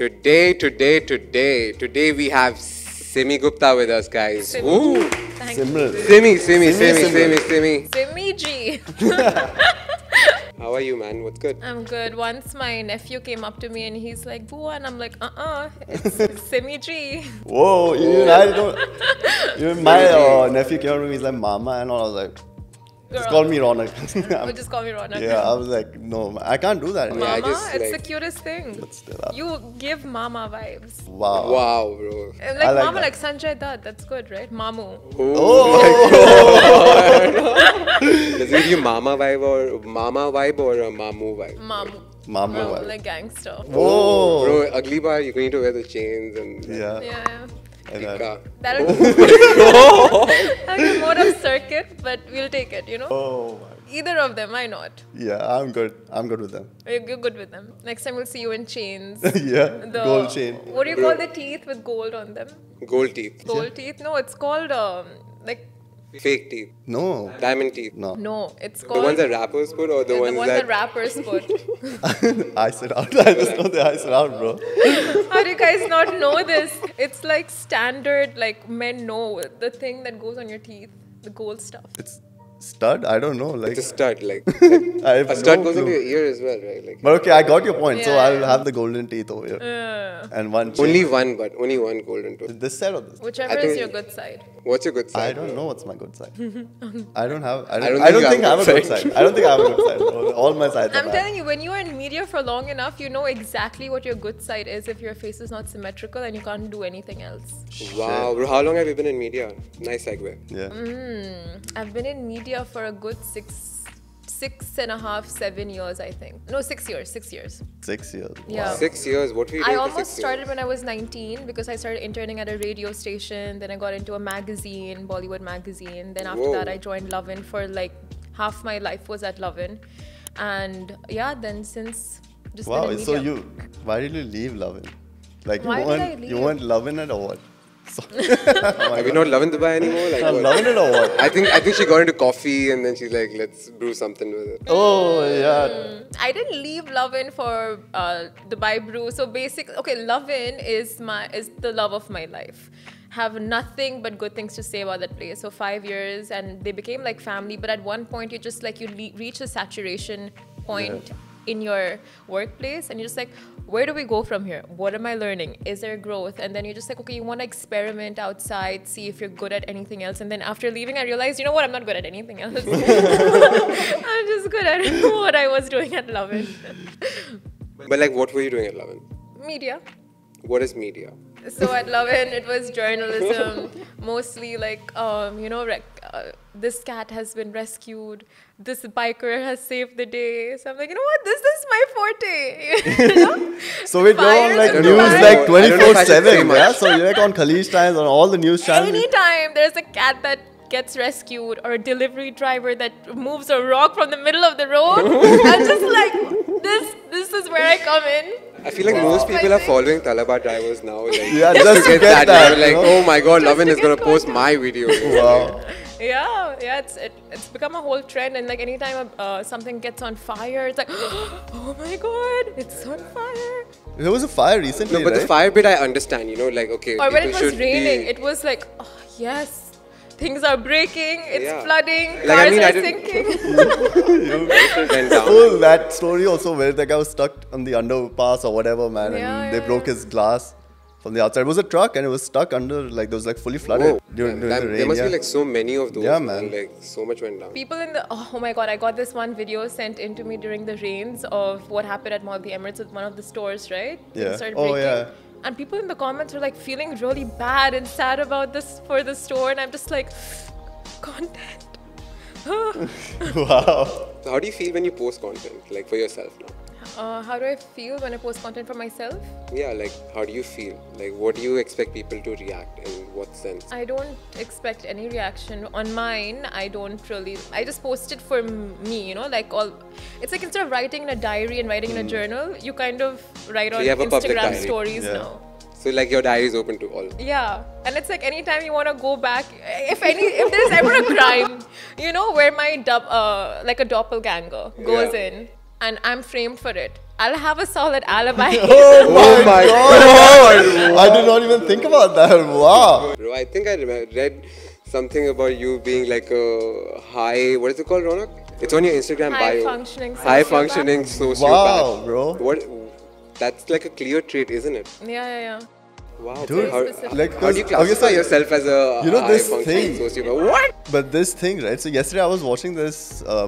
Today we have Simi Gupta with us, guys. Ooh. Thank you. Simi. Simi G. How are you, man? What's good? I'm good. Once my nephew came up to me and he's like, Bua, and I'm like, it's Simi G. Whoa, even my nephew came up to me, he's like, Mama, and all. I was like, just call me Ronak. Just call me Ronak. Yeah, I was like, no, I can't do that anymore. Mama, just, it's like- the cutest thing. But still, You give Mama vibes. wow. Wow, bro. Like I like Mama, that. like Sanjay Dutt. That's good, right? Mamu. Does it give you Mama vibe or a Mamu vibe? Mamu. Mama. Bro, vibe. like gangster. Whoa. Bro, ugly bar, you're going to wear the chains and Yeah. Yeah. And that. Tika. That'll be more of circuit, but we'll take it, you know? Oh, my. Either of them, why not? Yeah, I'm good. I'm good with them. You're good with them. Next time we'll see you in chains. Yeah, The- gold chain. What do you call the teeth with gold on them? Gold teeth. Gold teeth? No, it's called like Fake teeth. No. Diamond teeth. No. no, it's The called ones that rappers put or the ones that that... rappers put. Ice it out. I just know they ice it out, bro. How do you guys not know this? It's like standard, like men know the thing that goes on your teeth, the gold stuff. It's stud? I don't know. Like, It's a stud, like I have a stud no goes into clue. your ear as well, right? Like But okay, I got your point. So Yeah, I'll yeah. have the golden teeth over here. And one chain. only one golden tooth. This side or this? Whichever I is think- your good side. What's your good side? I don't know what's my good side. I don't don't think I have a good side. side. I don't think I have a good side. All my sides are I'm bad. telling you, when you are in media for long enough, you know exactly what your good side is if your face is not symmetrical and you can't do anything else. Wow, bro, how long have you been in media? Nice segue. Yeah. I've been in media for a good 6.5, 7 years, I think. No, 6 years. 6 years. 6 years. Yeah. 6 years. What were you I doing for almost 6 started years? when I was 19 because I started interning at a radio station. Then I got into a magazine, Bollywood magazine. Then after Whoa. that, I joined Lovin for like half my life was at Lovin. And yeah, then since just been Wow. in So media. why did you leave Lovin? Like Why did I leave? you weren't loving it or what? So, Are we not loving Dubai anymore? Like I'm what? loving it or what? I think she got into coffee and then she's like, let's brew something with it. Oh yeah. I didn't leave Lovin for Dubai Brew. So Lovin is the love of my life. Have nothing but good things to say about that place. So 5 years and they became like family. But at one point, you just like reach a saturation point in your workplace and you're just like, where do we go from here? What am I learning? Is there growth? And then you're just like, okay, you want to experiment outside, see if you're good at anything else. And then after leaving, I realized, you know what? I'm not good at anything else. I'm just good at what I was doing at Lovin. But like, what were you doing at Lovin? Media. What is media? So at Lovin, it was journalism, mostly like, this cat has been rescued, this biker has saved the day. So I'm like, you know what, this is my forte. You know? So wait, you're on Fires like in news Dubai. like I don't know if I should say 24/7, much. yeah? So you're like on Khaleej Times, on all the news channels. Anytime there's a cat that gets rescued or a delivery driver that moves a rock from the middle of the road, I'm just like, this is where I come in. I feel like most people are following Talaba drivers now. Like, Yeah, just to get that, you know, like, you know? oh my god, Just Lovin to is gonna get post content. my video. Wow. Yeah, it's become a whole trend, and like anytime something gets on fire, it's like, oh my god, it's on fire. There was a fire recently, No, but the right? fire bit I understand, you know, like, okay, Or when it people was should raining, be- it was like, oh yes, things are breaking, it's Yeah. flooding, Like, I cars mean, I are didn't- sinking. It went down. Oh, that story also where the guy was stuck on the underpass or whatever, man, Yeah, and they yeah, broke yeah. his glass from the outside. It was a truck and it was stuck under, like, there was like fully flooded Whoa. during the There rain. must yeah. be like so many of those. Yeah, and, man. like, so much went down. People in the, oh my god, I got this one video sent in to me during the rains of what happened at Mall of the Emirates with one of the stores, right? Things Yeah. started Oh, breaking. yeah. And people in the comments were like feeling really bad and sad about this for the store, and I'm just like, content. Wow. So how do you feel when you post content, like for yourself now? How do I feel when I post content for myself? Yeah, like how do you feel? Like what do you expect people to react in what sense? I don't expect any reaction on mine. I just post it for me, you know, like it's like instead of writing in a diary and writing in a journal, you kind of write So on you have a public Instagram diary. stories Yeah. now. So like your diary is open to all. Yeah, and it's like anytime you want to go back, if there's ever a crime, you know, where my like a doppelganger goes Yeah. in, and I'm framed for it, I'll have a solid alibi. Oh my God! I did not even think about that. Wow. Bro, I think I read something about you being like a high, what is it called, Ronak? It's on your Instagram bio. High-functioning High sociopath. functioning sociopath. Wow, bro. What? That's like a clear trait, isn't it? Yeah. Wow. Dude, how, specific. like, how do you 'cause classify obviously- yourself as a You know high this functioning thing. sociopath? What? But this thing, right? So yesterday I was watching this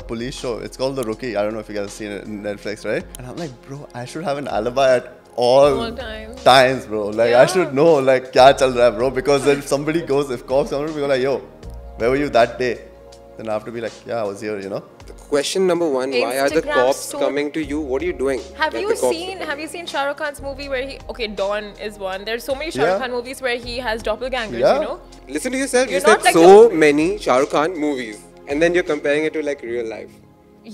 police show. It's called The Rookie. I don't know if you guys have seen it on Netflix, right? And I'm like, bro, I should have an alibi at all times, bro. Like, I Yeah. should know, like, kya chal raha hai, bro. Because if somebody goes, if cops come, we go like, yo, where were you that day? Then I have to be like, yeah, I was here, you know? Question number one: why are the Instagram cops so- coming to you? What are you doing? Have that you the cops- seen Shah Rukh Khan's movie where Dawn is one. There's so many Shah Rukh Yeah. Khan movies where he has doppelgangers, Yeah. you know? Listen to yourself. You're You said not like so many Shah Rukh Khan movies, and then you're comparing it to like real life.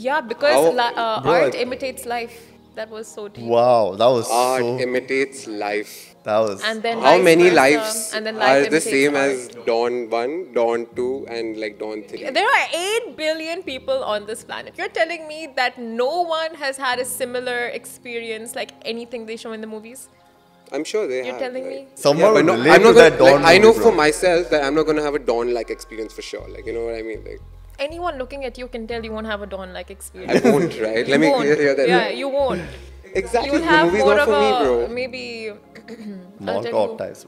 Yeah, because How- Bro, art I- imitates life. That was so deep. Wow, that was Art so... imitates life. That was... And then How vice many versa, lives and then are life the imitates same art. as Dawn 1, Dawn 2, and like Dawn 3? There are 8 billion people on this planet. You're telling me that no one has had a similar experience like anything they show in the movies? I'm sure they You're have. telling right? me? Someone but will no, relate I'm not to gonna, that Dawn I know movie, for bro. myself that I'm not gonna have a Dawn-like experience for sure. Like, you know what I mean? Like, Anyone looking at you can tell you won't have a Dawn-like experience. I won't, right? Let me You won't. hear that. Yeah, you won't. Exactly. You'll The have movie's more not of for me, a bro. maybe. More I'll tell cop you. types.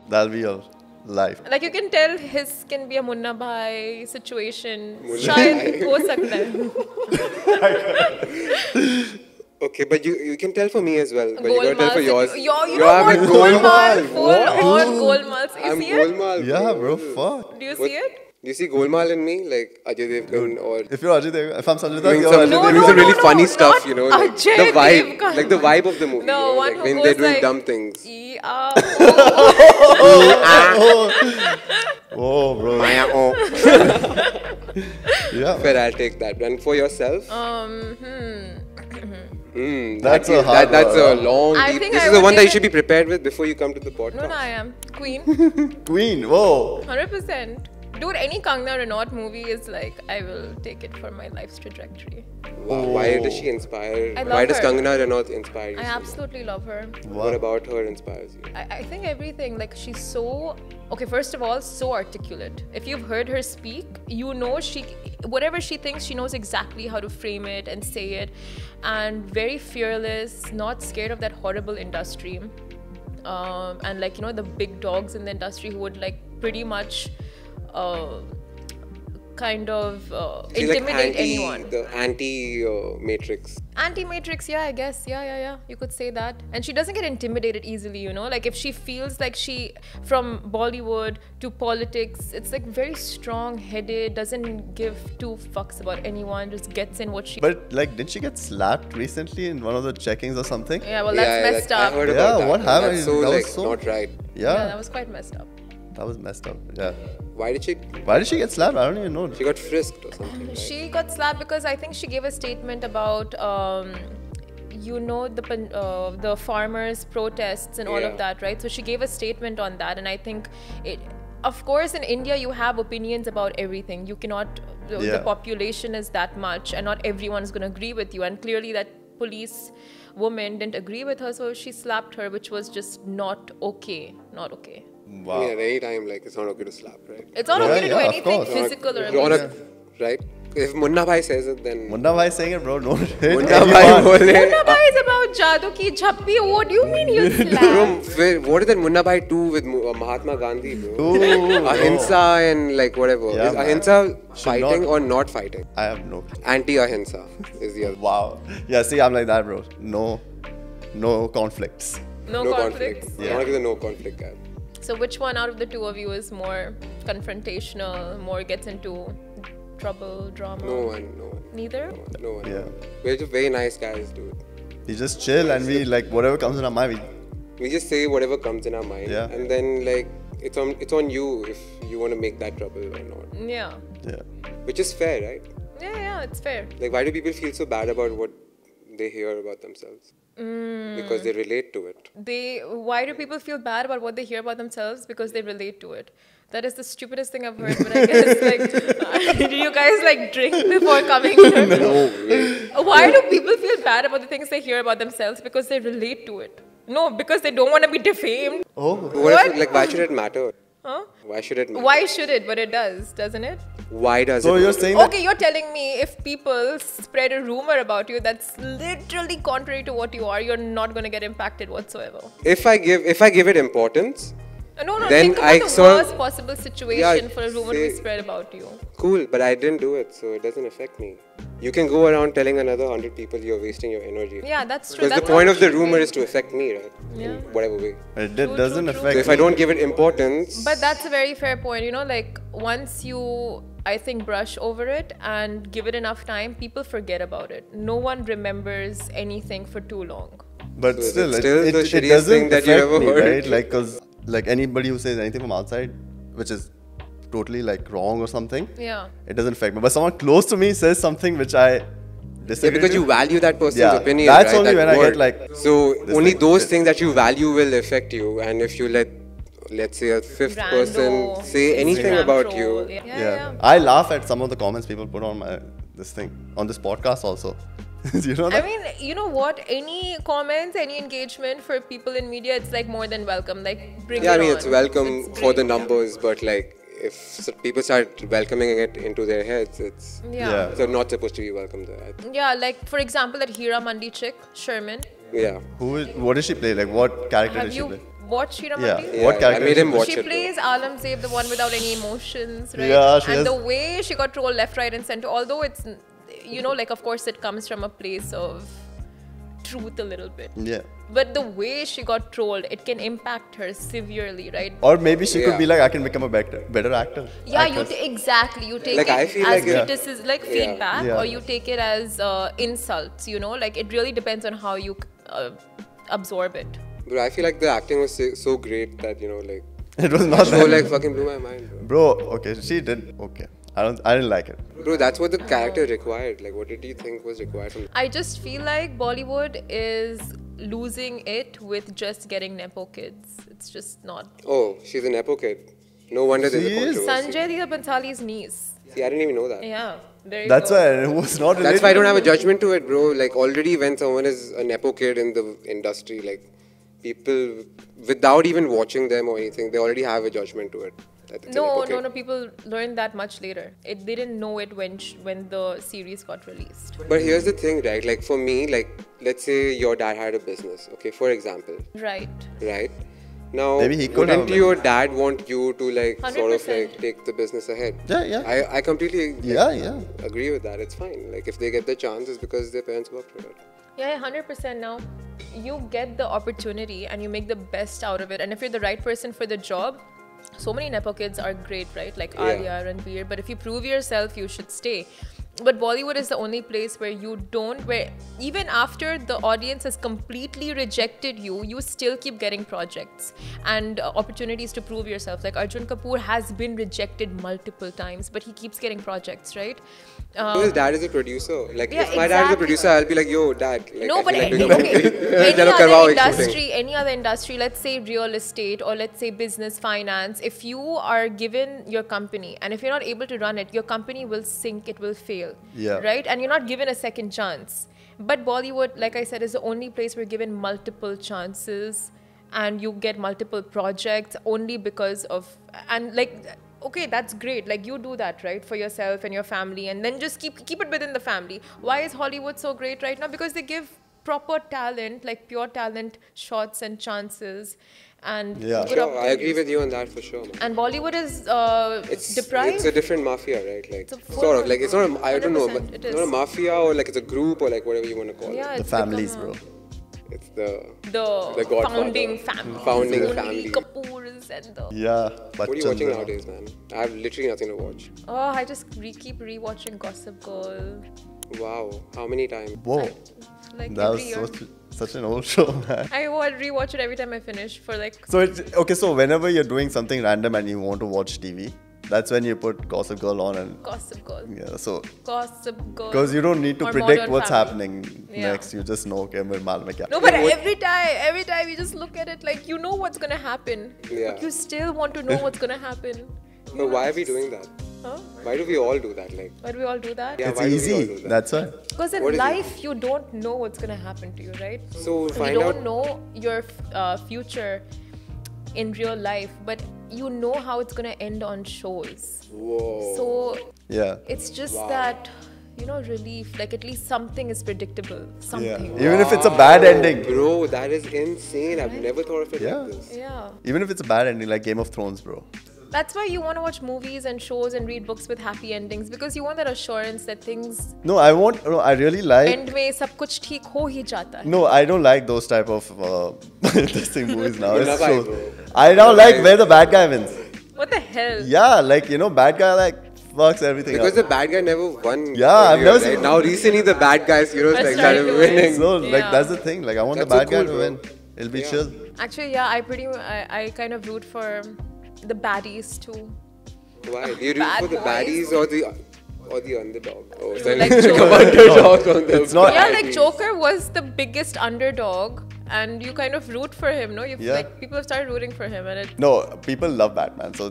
That'll be your life. Like you can tell his can be a Munna Bhai situation. Munna शायद Bhai. हो सकता है. Okay, but you can tell for me as well. But you Golmaal gotta tell for yours. You You're know what? having Golmaal. Full What? on Golmaal. You I'm see it? Golmaal. Yeah, bro, fuck. Do you What- see it? Do you see Golmaal in me? Like Ajay Devgan or If you're Ajay Devgan, if I'm Sanjay Dutt, doing you're some, Ajay No, doing Devgan. some really no, funny not stuff, you know? Like Ajay the vibe, Devgan. like the vibe of the movie. No, you know? one like who when goes they're doing like, dumb things. Oh, bro. Maya, oh. Yeah. Fair, I'll take that. And for yourself? That's a that- hard That's one, a huh? long, I deep. think This I is the would one that give you should be prepared with before you come to the podcast. No, I am. Queen. Queen, whoa. 100%. Dude, any Kangna Ranaut movie is like, I will take it for my life's trajectory. Wow, why does she inspire? I love Why does her. Kangana Ranaut inspire you? I so much? absolutely love her. What about her inspires you? I think everything. Like, she's so. Okay, first of all, so articulate. If you've heard her speak, you know whatever she thinks, she knows exactly how to frame it and say it. And very fearless, not scared of that horrible industry. And like, you know, the big dogs in the industry who would like pretty much kind of She's like intimidate anyone. the anti-Matrix. Anti-Matrix, yeah, I guess. Yeah. You could say that. And she doesn't get intimidated easily, you know? Like, if she feels like from Bollywood to politics, it's like very strong-headed, doesn't give two fucks about anyone, just gets in what she... But, like, did she get slapped recently in one of the checkings or something? Yeah, well, that's messed up. I heard Yeah, about that. what happened? That's so, That was like, so- not right. Yeah, that Yeah, was quite messed up. that was messed up. Yeah. Why did she... Why did she get slapped? I don't even know. She got frisked or something, right? She got slapped because I think she gave a statement about, the farmers' protests and all Yeah. of that, right? So she gave a statement on that, and I think of course, in India, you have opinions about everything. You cannot, the Yeah. population is that much, and not everyone is going to agree with you. And clearly, that police woman didn't agree with her, so she slapped her, which was just not okay. Not okay. Wow. I mean, at any time, like, it's not okay to slap, right? It's not Yeah, okay to do yeah, of anything course. physical or Ronak, right? If Munna Bhai says it, then... Munna Bhai saying it, bro. Don't hit Munna anyone. Bhai bole. Munna Bhai is about Jadoo Ki Jhappi. What do you mean you slap? What did that Munna Bhai do with Mahatma Gandhi, bro? Ooh, Ahimsa and like whatever. Yeah, Is man. Ahimsa Should fighting not- or not fighting? I have no. Anti-Ahimsa is the other. Wow. Yeah, see, I'm like that, bro. No conflicts. No No conflicts. conflict. Yeah. Ronak is a no conflict guy. So which one out of the two of you is more confrontational, more gets into trouble, drama? No one. Neither? No one. Yeah. We're just very nice guys, dude. We just chill and we like whatever comes in our mind. We just say whatever comes in our mind, Yeah. and then like it's on you if you want to make that trouble or not, Yeah. Yeah. which is fair, right? Yeah, it's fair. Like, why do people feel so bad about what they hear about themselves? Because they relate to it. Why do people feel bad about what they hear about themselves? Because they relate to it. That is the stupidest thing I've heard, but I guess like did you guys like drink before coming here? No, really. why do people feel bad about the things they hear about themselves? Because they relate to it. No, because they don't want to be defamed. Oh. What? Like, why should it matter? Huh? Why should it matter? Why should it? But it does, doesn't it? Why does it? So you're matter? saying that Okay, you're telling me if people spread a rumor about you that's literally contrary to what you are, you're not going to get impacted whatsoever. If I give it importance, No, then think about I the saw- worst possible situation for a rumor to be say- spread about you. cool, but I didn't do it, so it doesn't affect me. You can go around telling another 100 people you're wasting your energy. Yeah, that's true. Because the That's point how of the it should rumor be. is to affect me, right? Yeah. In whatever way. it True, doesn't true, true. affect So if I don't give it importance, But that's a very fair point. You know, like once you, I think, brush over it and give it enough time, people forget about it. No one remembers anything for too long. But So still, it's it, still it, the it shittiest doesn't thing that you affect ever me, heard. right? Like, cause like anybody who says anything from outside, which is totally like wrong or something, Yeah. it doesn't affect me. But someone close to me says something which I yeah, disagree because you with. value that person's Yeah, opinion. that's right? only That when I get, word. like, So this only thing. those things that you value will affect you, and if you let's say a fifth person Rando, say anything Instagram about troll. you, Yeah. I laugh at some of the comments people put on this thing on this podcast also. You know I that? mean, you know what? Any comments, any engagement for people in media, it's like more than welcome. Like, bring yeah, I it mean on. it's welcome It's for the great. numbers, but like if people start welcoming it into their heads, it's Yeah. so not supposed to be welcomed there. Yeah, like for example, that Hira Mandi chick, Sherman. Yeah. What does she play? Like, what character Have does she you play? watched Hira Yeah. Mandi? Yeah, What I character? made does him she watch She it. though. plays Alamzeeb, the one without any emotions, right? Yeah, she and has- the way she got trolled left, right, and center, although it's, you know, like of course it comes from a place of truth a little bit. Yeah. But the way she got trolled, it can impact her severely, right? Or maybe she could Yeah. be like, I can become a better actor. Yeah, actress. exactly. You take Like, I it feel as like it- criticism, like Yeah. feedback, Yeah. or you take it as insults. You know, like it really depends on how you absorb it. But I feel like the acting was so great that like It was not show that. like fucking blew my mind, Bro, okay, she did okay. I didn't like it. bro. That's what the character required. Like, what did you think was required from? I just feel like Bollywood is losing it with just getting nepo kids. It's just not. Oh, she's a nepo kid. No wonder there's She a is. controversy. Sanjay Leela Bhansali's niece. See, I didn't even know that. Yeah, there you That's go. why it was not related. That's why I don't have a judgment to it, bro. Like, already when someone is a nepo kid in the industry, like, people, without even watching them or anything, they already have a judgment to it. That it's a nepo kid. No. People learned that much later. They didn't know it when the series got released. But here's the thing, right? Like, for me, like, let's say your dad had a business, okay, for example, Right. right? Now, Maybe he could have wouldn't a your dad want you to, like, sort of, 100%. like, take the business ahead? Yeah. I completely Yeah. agree with that. It's fine. Like, if they get the chance, it's because their parents worked for it. Yeah, 100% now. You get the opportunity and you make the best out of it. And if you're the right person for the job, so many nepo kids are great, right? Like Yeah. Alia, Ranveer. But if you prove yourself, you should stay. But Bollywood is the only place where you don't, where even after the audience has completely rejected you, you still keep getting projects and opportunities to prove yourself. Like Arjun Kapoor has been rejected multiple times, but he keeps getting projects, right? So his dad is a producer. Like, Yeah, if my dad is a exactly. producer, I'll be like, yo, dad. Like, No, I but feel like any, doing a movie. okay, Chalo, karwao ek shooting. any other industry, let's say real estate or let's say business, finance, if you are given your company and if you're not able to run it, your company will sink, it will fail. Yeah. Right? And you're not given a second chance. But Bollywood, like I said, is the only place we're given multiple chances and you get multiple projects only because of, and like, okay, that's great. Like you do that, right, for yourself and your family, and then just keep it within the family. Why is Hollywood so great right now? Because they give proper talent, like pure talent, shots and chances, and Yeah. good Sure, I opportunities. agree with you on that for sure, man. And Bollywood is deprived. It's a different mafia, right? Like, It's a sort of. Like, it's not a, I don't know, 100% it it's not a is. mafia or like it's a group or like whatever you want to call Yeah, it. The it's families, become bro. It's the the Godfather. founding family. Founding only family. Kapoors and the. Yeah. What are you watching nowadays, man? I have literally nothing to watch. Oh, I just keep rewatching Gossip Girl. Wow, how many times? Whoa. Like That every year. was such an old show, man. I rewatch it every time I finish for like. So it's okay. So whenever you're doing something random and you want to watch TV, that's when you put Gossip Girl on and Gossip Girl. yeah. So Gossip Girl. because you don't need to Or predict Modern what's Family. happening Yeah. next, you just know. Okay, mere maal mein kya. No, but every time you just look at it like you know what's gonna happen. Yeah. But you still want to know what's gonna happen. But why are we doing that? Huh? Why do we all do that? Like, Why do we all do that? Yeah, It's why do we all easy. do that? That's why. Because in What is it? life, you don't know what's going to happen to you, right? So you find don't out. know your future in real life, but you know how it's going to end on shows. Whoa. So Yeah. it's just Wow. that, relief. Like at least something is predictable. Something. Even if it's a bad ending. Bro, that is insane. I've never thought of it Yeah. like this. Yeah. Even if it's a bad ending, like Game of Thrones, bro. That's why you want to watch movies and shows and read books with happy endings, because you want that assurance that things No, I really like. end में सब कुछ ठीक हो ही जाता है. No, I don't like those type of interesting movies now. It's Love so, it, bro. I now like where the bad guy wins. What the hell? Yeah, like bad guy like fucks everything Because up. the bad guy never won. Yeah, I've earlier, never right? seen- Now recently the bad guys, Are like started starting to win. winning. So like Yeah. that's the thing. Like I want the That's so bad guy cool, to bro. win. It'll be Yeah. chill. Actually, yeah, I kind of root for the baddies too. Why? Do you root Bad for the boys. baddies or the underdog? Oh, You sorry. like Come Joker. underdog on the It's not- Yeah, like baddies. Joker was the biggest underdog, and you kind of root for him, no? Yeah. Like people have started rooting for him, and it. No, people love Batman. So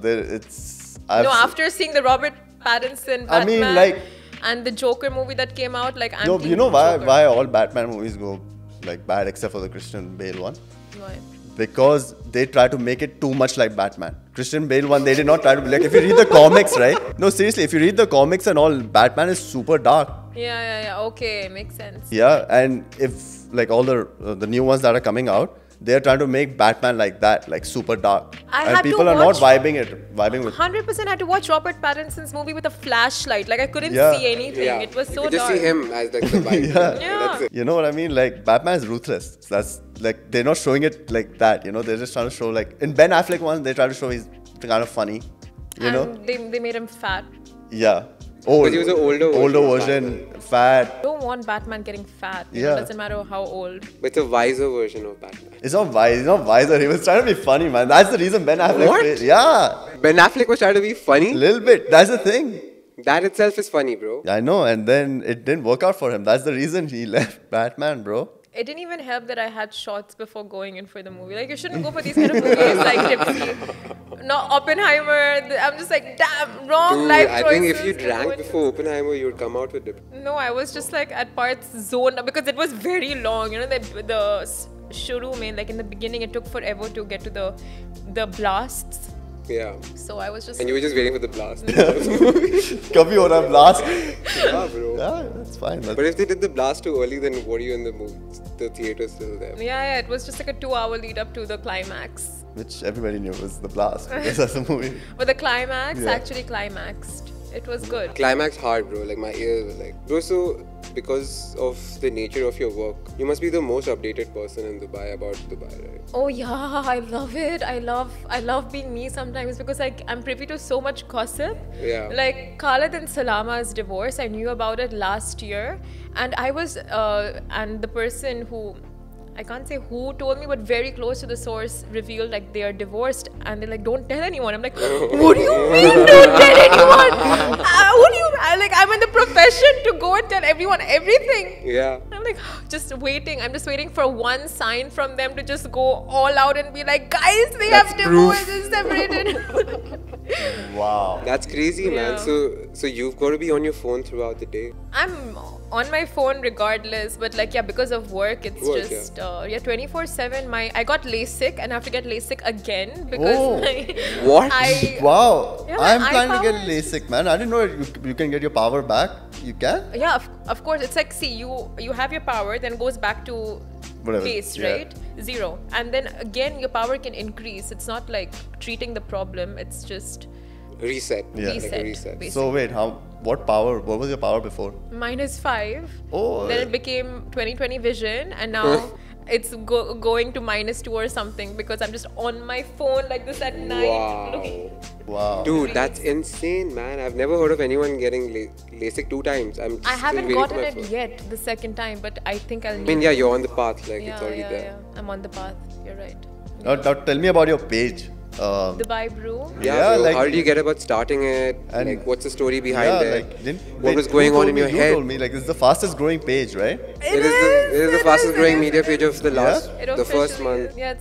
I've No, after seeing the Robert Pattinson Batman I mean, like- and the Joker movie that came out, like I'm. No, team you know why Joker. why all Batman movies go like bad except for the Christian Bale one? Why? Because they try to make it too much like Batman. Christian Bale one, they did not try to be like. If you read the comics, right? No, seriously, if you read the comics and all, Batman is super dark. Yeah. Okay, makes sense. Yeah, and if like all the new ones that are coming out, they're trying to make Batman like that, like super dark, I and had to people are not watch- vibing with. 100% had to watch Robert Pattinson's movie with a flashlight. Like I couldn't Yeah. see anything. Yeah. It was you so could just dark. see him as like the vibe. Yeah. That's it. You know what I mean? Like Batman is ruthless. So that's like they're not showing it like that. They're just trying to show like in Ben Affleck one, they try to show he's kind of funny. You know? And they made him fat. Yeah. Old. he was an older version version, fat. I don't want Batman getting fat. Yeah. It doesn't matter how old. But it's a wiser version of Batman. It's not wise. He's not wiser. He was trying to be funny, man. That's the reason Ben Affleck. What? Yeah, Ben Affleck was trying to be funny. little bit. That's the thing. That itself is funny, bro. I know, and then it didn't work out for him. That's the reason he left Batman, bro. It didn't even help that I had shots before going in for the movie. Like, you shouldn't go for these kind of movies like tipsy. No, Oppenheimer. I'm just like, damn, wrong Dude, life I choices. think if you to drank go in. before Oppenheimer, you would come out with it. No, I was just like at parts zoned because it was very long. The shuru mein, like in the beginning, it took forever to get to the blasts. Yeah. So I was just. And you were just waiting for the blast. Kabhi ho raha blast. Yeah, bro. Yeah, that's fine. But if they did the blast too early, then what are you in the movie? The theater's still there. Yeah, it was just like a 2-hour lead up to the climax. Which everybody knew was the blast because that's the movie. But the climax Yeah. actually climaxed. It was good. Climax hard, bro. Like my ears were like, bro. So because of the nature of your work, you must be the most updated person in Dubai about Dubai, right? Oh yeah, I love it. I love being me sometimes because I'm privy to so much gossip. Yeah. Like Khalid and Salama's divorce, I knew about it last year, and I was and the person who, I can't say who told me, but very close to the source revealed like they are divorced, and they're like, don't tell anyone. I'm like, what do you mean don't tell anyone? What do you? I'm in the profession to go and tell everyone everything. Yeah. I'm like, just waiting. I'm just waiting for one sign from them to just go all out and be like, guys, they That's have divorced and separated. Wow. That's crazy, man. Yeah. So you've got to be on your phone throughout the day. I'm on my phone regardless, but like, yeah, because of work, it's Work, just 24/7. I got LASIK and I have to get LASIK again because Oh. What? Wow. Yeah, I'm my planning to get power is- LASIK, man. I didn't know you can get your power back. You can? Yeah, of course. It's like, see, you have your power, then it goes back to Whatever, base, yeah. right? 0. And then again, your power can increase. It's not like treating the problem. It's just Reset. Yeah. Like a Reset, reset. basically. So wait, what was your power before? -5. Oh. Then it became 20/20 vision, and now it's going to -2 or something because I'm just on my phone like this at night. Wow. Looking. Wow. Dude, that's insane, man. I've never heard of anyone getting LASIK 2 times. I'm just I haven't still waiting gotten for it my phone. yet the second time, but I think I'll I need mean, yeah, you're on the path. Like, yeah, it's already yeah, there. yeah. I'm on the path. You're right. Now tell me about your page. Dubai Brew. Yeah, Yeah, bro, like- how did you get about starting it? And- Like, what's the story behind Yeah, it? like What was going on in your You head? told me like it's the fastest growing page, right? It is the fastest growing media page of the last, It the first officially- month. Yeah,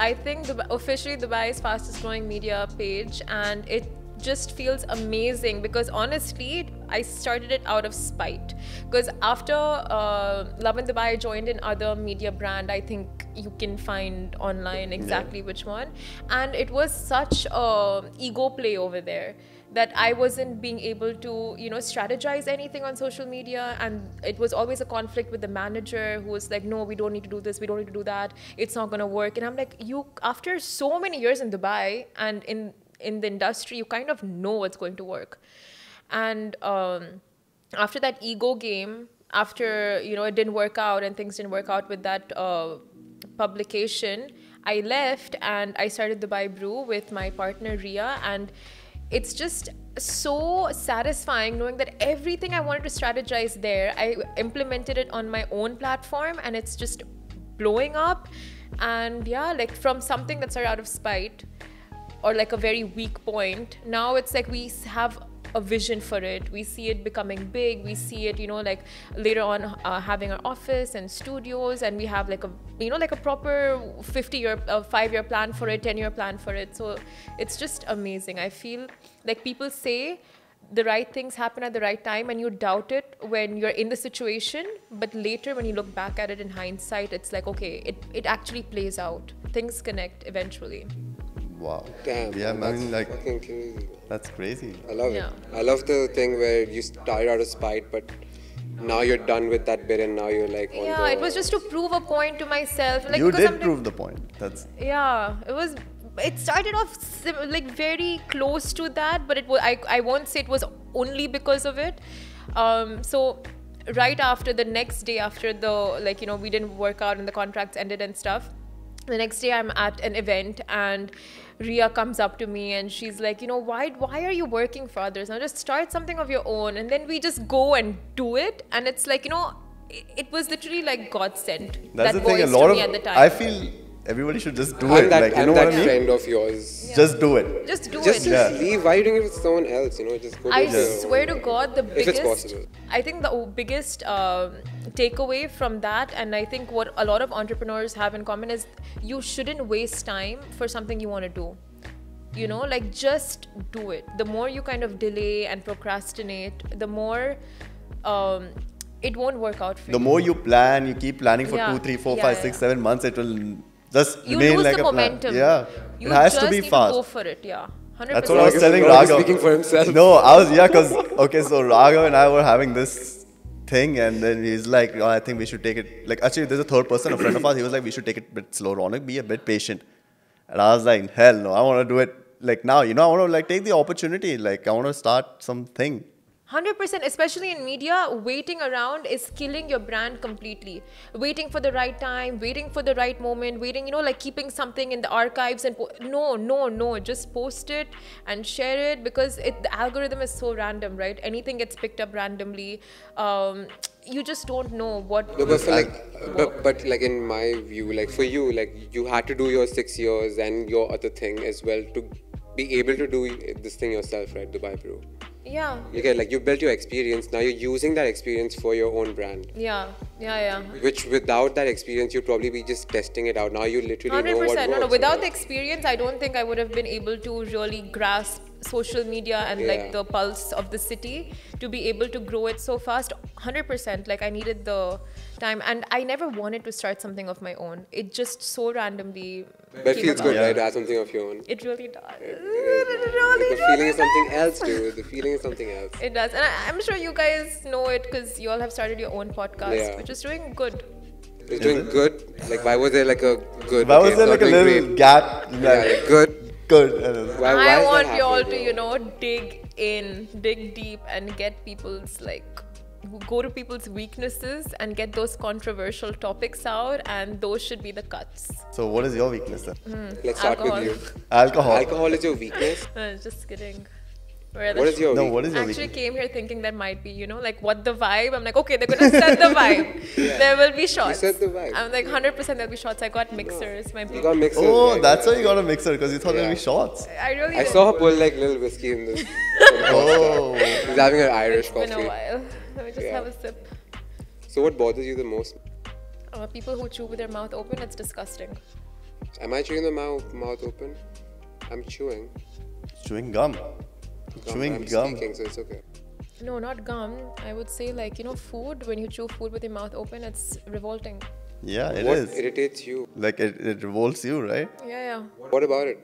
I think officially Dubai's fastest growing media page, and it just feels amazing because honestly, I started it out of spite. Because after Love in Dubai, I joined in other media brand. I think you can find online exactly which one. And it was such a ego play over there that I wasn't being able to, you know, strategize anything on social media. And it was always a conflict with the manager who was like, no, we don't need to do this, we don't need to do that, it's not gonna work. And I'm like, you, after so many years in Dubai and in the industry, you kind of know what's going to work. And after that ego game, after, you know, it didn't work out and things didn't work out with that publication, I left and I started Dubai Brew with my partner Ria. And it's just so satisfying knowing that everything I wanted to strategize there, I implemented it on my own platform and it's just blowing up. And yeah, like from something that started out of spite or like a very weak point, now it's like we have a vision for it. We see it becoming big. We see it, you know, like later on having our office and studios, and we have like a, you know, like a proper 5-year plan for it, 10-year plan for it. So it's just amazing. I feel like people say the right things happen at the right time and you doubt it when you're in the situation, but later when you look back at it in hindsight, it's like, okay, it actually plays out. Things connect eventually. Wow. Damn. Yeah, Man, I mean, like, fucking crazy. That's crazy. I love it. I love the thing where you started out of spite, but now you're done with that bit and now you're like on yeah, it was just to prove a point to myself. Like, you did prove the point. That's. Yeah, it started off like very close to that, but it was, I won't say it was only because of it. So right after, the next day after the, like, you know, we didn't work out and the contracts ended and stuff, the next day I'm at an event and Ria comes up to me and she's like, you know, why are you working for others? Now just start something of your own. And then we just go and do it. And it's like, you know, it was literally like God sent. That's that the thing. A voice lot to of, me at the time. I feel everybody should just do it. That, like, you know what I mean? friend of yours. Yeah. Just do it. Just do Just it. leave. Why are you doing it with someone else? You know, just go. I swear to God, the biggest. If it's possible. I think the biggest takeaway from that, and I think what a lot of entrepreneurs have in common, is you shouldn't waste time for something you want to do. You know, like, just do it. The more you kind of delay and procrastinate, the more it won't work out for you. The more you plan, you keep planning for 2, 3, 4, 5, 6, 7 months, it will just you remain lose like the a plan. momentum. Yeah, You it has just to be need fast. To go for it, yeah. 100%. That's what I was telling Raghav is Raghav. speaking for himself. No, I was, because, okay, so Raghav and I were having this thing, and then he's like, oh, I think we should take it, like, actually, there's a third person, a friend of ours, he was like, we should take it a bit slow, Ronak, be a bit patient. And I was like, hell no, I want to do it, like, now, you know, I want to, like, take the opportunity, like, I want to start something. 100%, especially in media, waiting around is killing your brand completely. Waiting for the right time, waiting for the right moment, waiting, you know, like keeping something in the archives and no, just post it and share it, because the algorithm is so random, right? Anything gets picked up randomly. You just don't know what. No, but, but like in my view, like for you, like you had to do your 6 years and your other thing as well to be able to do this thing yourself, right? Dubai Brew. Yeah. Okay, like you built your experience, now you're using that experience for your own brand. Yeah. Which without that experience, you'd probably be just testing it out. Now you literally 100%. know what works. No, without the experience, I don't think I would have been able to really grasp social media and like the pulse of the city to be able to grow it so fast. 100%. Like, I needed the time, and I never wanted to start something of my own. It just so randomly. But it feels good, right? To have something of your own. It really does. The feeling is something else, dude. The feeling is something else. It does. And I'm sure you guys know it because you all have started your own podcast, which is doing good. It's doing good? Like, why was there like a good? Why was there like a little gap? Like, good. Why I want you all to, you know, dig deep and get people's, like, go to people's weaknesses and get those controversial topics out, and those should be the cuts. So what is your weakness then? Let's start with you. Alcohol. Alcohol is your weakness? Just kidding. What is your weakness? What is your weakness? weakness? Came here thinking that might be, you know, like, what the vibe? I'm like, okay, they're going to set the vibe. There will be shots. You set the vibe. I'm like, 100% there'll be shots. I got mixers. You got mixers. Oh, right? that's why you got a mixer, because you thought there'd be shots. I saw her pull like little whiskey in this. Oh. She's having her Irish It's coffee. been a while. Let me just have a sip. So what bothers you the most? People who chew with their mouth open, it's disgusting. Am I chewing the mouth open? I'm chewing. Chewing gum. Chewing I'm gum. speaking, so it's okay. No, not gum. I would say like, food, when you chew food with your mouth open, it's revolting. Yeah, it What is. irritates you? Like it revolts you, right? Yeah. What about it?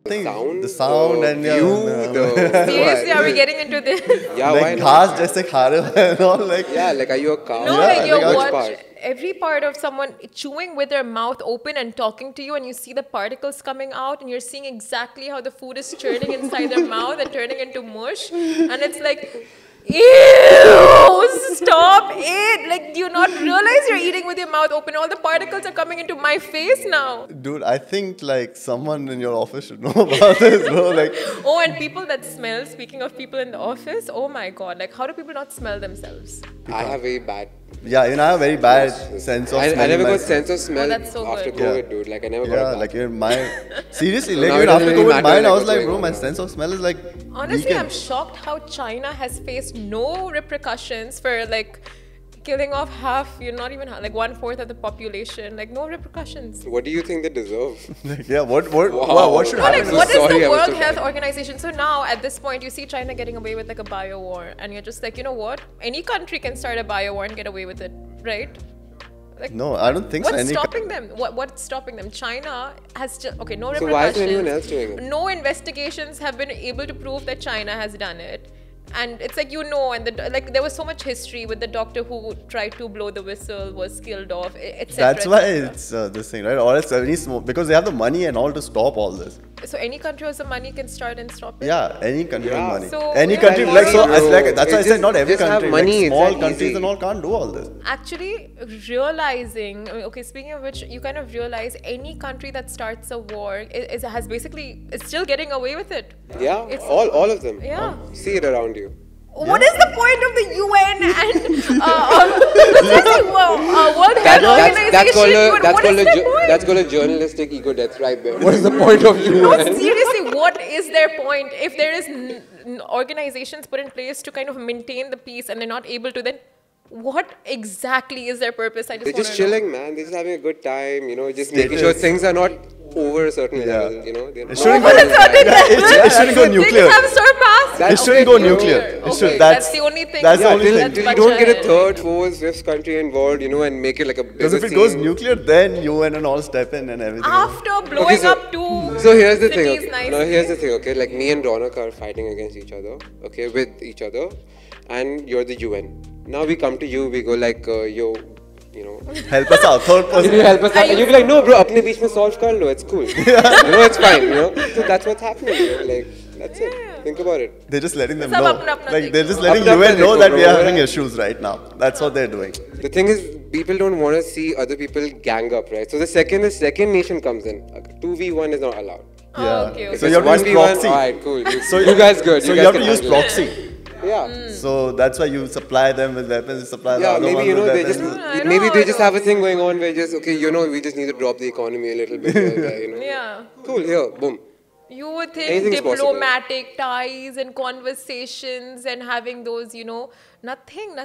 I think Sound? the sound and view, yeah, Seriously, are we getting into this? Yeah, why like not? घास जैसे खा रहे हो and all like. Yeah, like are you a cow? No, Yeah, like you like I- watch part? every part of someone chewing with their mouth open and talking to you, and you see the particles coming out, and you're seeing exactly how the food is churning inside their mouth and turning into mush, and it's like, ew, stop it! Like, do you not realize you're eating with your mouth open? All the particles are coming into my face now. Dude, I think like someone in your office should know about this, bro. Like, Oh, and people that smell. Speaking of people in the office, oh my god! Like, how do people not smell themselves? I have very bad. yeah, I have a very bad sense of I smell. never got myself. sense of smell that's so after good. COVID, Yeah. dude. Like I never got Yeah, that. like even my seriously, So like now even it after doesn't really COVID, matter, mine, I like, was what's like, going bro, on my now. sense of smell is like. Honestly, weakened. I'm shocked how China has faced no repercussions for like killing off half, not even half, like 1/4 of the population, like no repercussions. What do you think they deserve? Like, yeah, what Wow. what should No, like happen? so what is sorry, I the was World so Health bad. Organization? So now at this point, you see China getting away with like a bio war, and you're just like, you know what? Any country can start a bio war and get away with it, right? Like, No, I don't think so. what's Any stopping them? What's stopping them? China has just okay, no So repercussions. why isn't anyone else doing it? No investigations have been able to prove that China has done it. And it's like, and like there was so much history with the doctor who tried to blow the whistle, was killed off, etc. That's why it's this thing, right? Or else any because they have the money and all to stop all this. So any country with the money can start and stop it. Yeah, any country Yeah. has money. So, Any yeah, country, like, like so, bro, it's like that's why I it's said just- not every just have country, money, like it's small that countries easy. and all can't do all this. Actually, realizing, okay, speaking of which, you kind of realize any country that starts a war is still getting away with it. Yeah, It's- all of them. Yeah. See it around you. What is the point of the UN and World Health Organization? That's called Dude, what is their point? that's called a journalistic ego death right there. What is the point of you? No, seriously, what is their point? If there is organizations put in place to kind of maintain the peace and they're not able to, then what exactly is their purpose? I just They're want just to know. chilling, man. They're just having a good time, just making sure Status. things are not over a certain Yeah. level, They're It not- shouldn't Over go. a certain Yeah, it shouldn't go Things nuclear. have surpassed. That's It shouldn't okay, go bro. nuclear. It Okay, should. that's the only thing. That's the Yeah, only till, thing. till That's you don't get a much third, fourth, fifth country involved, and make it like a Because bigger if it goes scene. nuclear, then UN and all step in and everything. After blowing so- up two So here's the thing. cities Okay. nicely. No, here's the thing. Okay, like me and Ronak are fighting against each other. Okay, with each other, and you're the UN. Now we come to you. We go like, yo, Help us out. Third can you person. help us out? And you'll be like, no, bro, apne beech mein solve kar lo. It's cool. It's fine. So that's what's happening. Like that's it. Think about it. They're just letting them Sab know. apna Like they're just dekho. letting Apna UN know dekho, that we are bro. having issues right now. That's what they're doing. The thing is, people don't want to see other people gang up, right? So the second the second nation comes in, 2v1 is not allowed. Oh, Yeah. okay, If So it's you have to use 1v1, proxy. alright, cool. So you guys good. So you you guys have to can use handle it. proxy. Yeah. So that's why you supply them with weapons. You supply the Yeah, other maybe ones they with just weapons. maybe know, they I just know. have a thing going on where just we just need to drop the economy a little bit. Yeah. Cool. Here, boom. You would think Anything is possible. diplomatic ties and conversations and having those, nothing.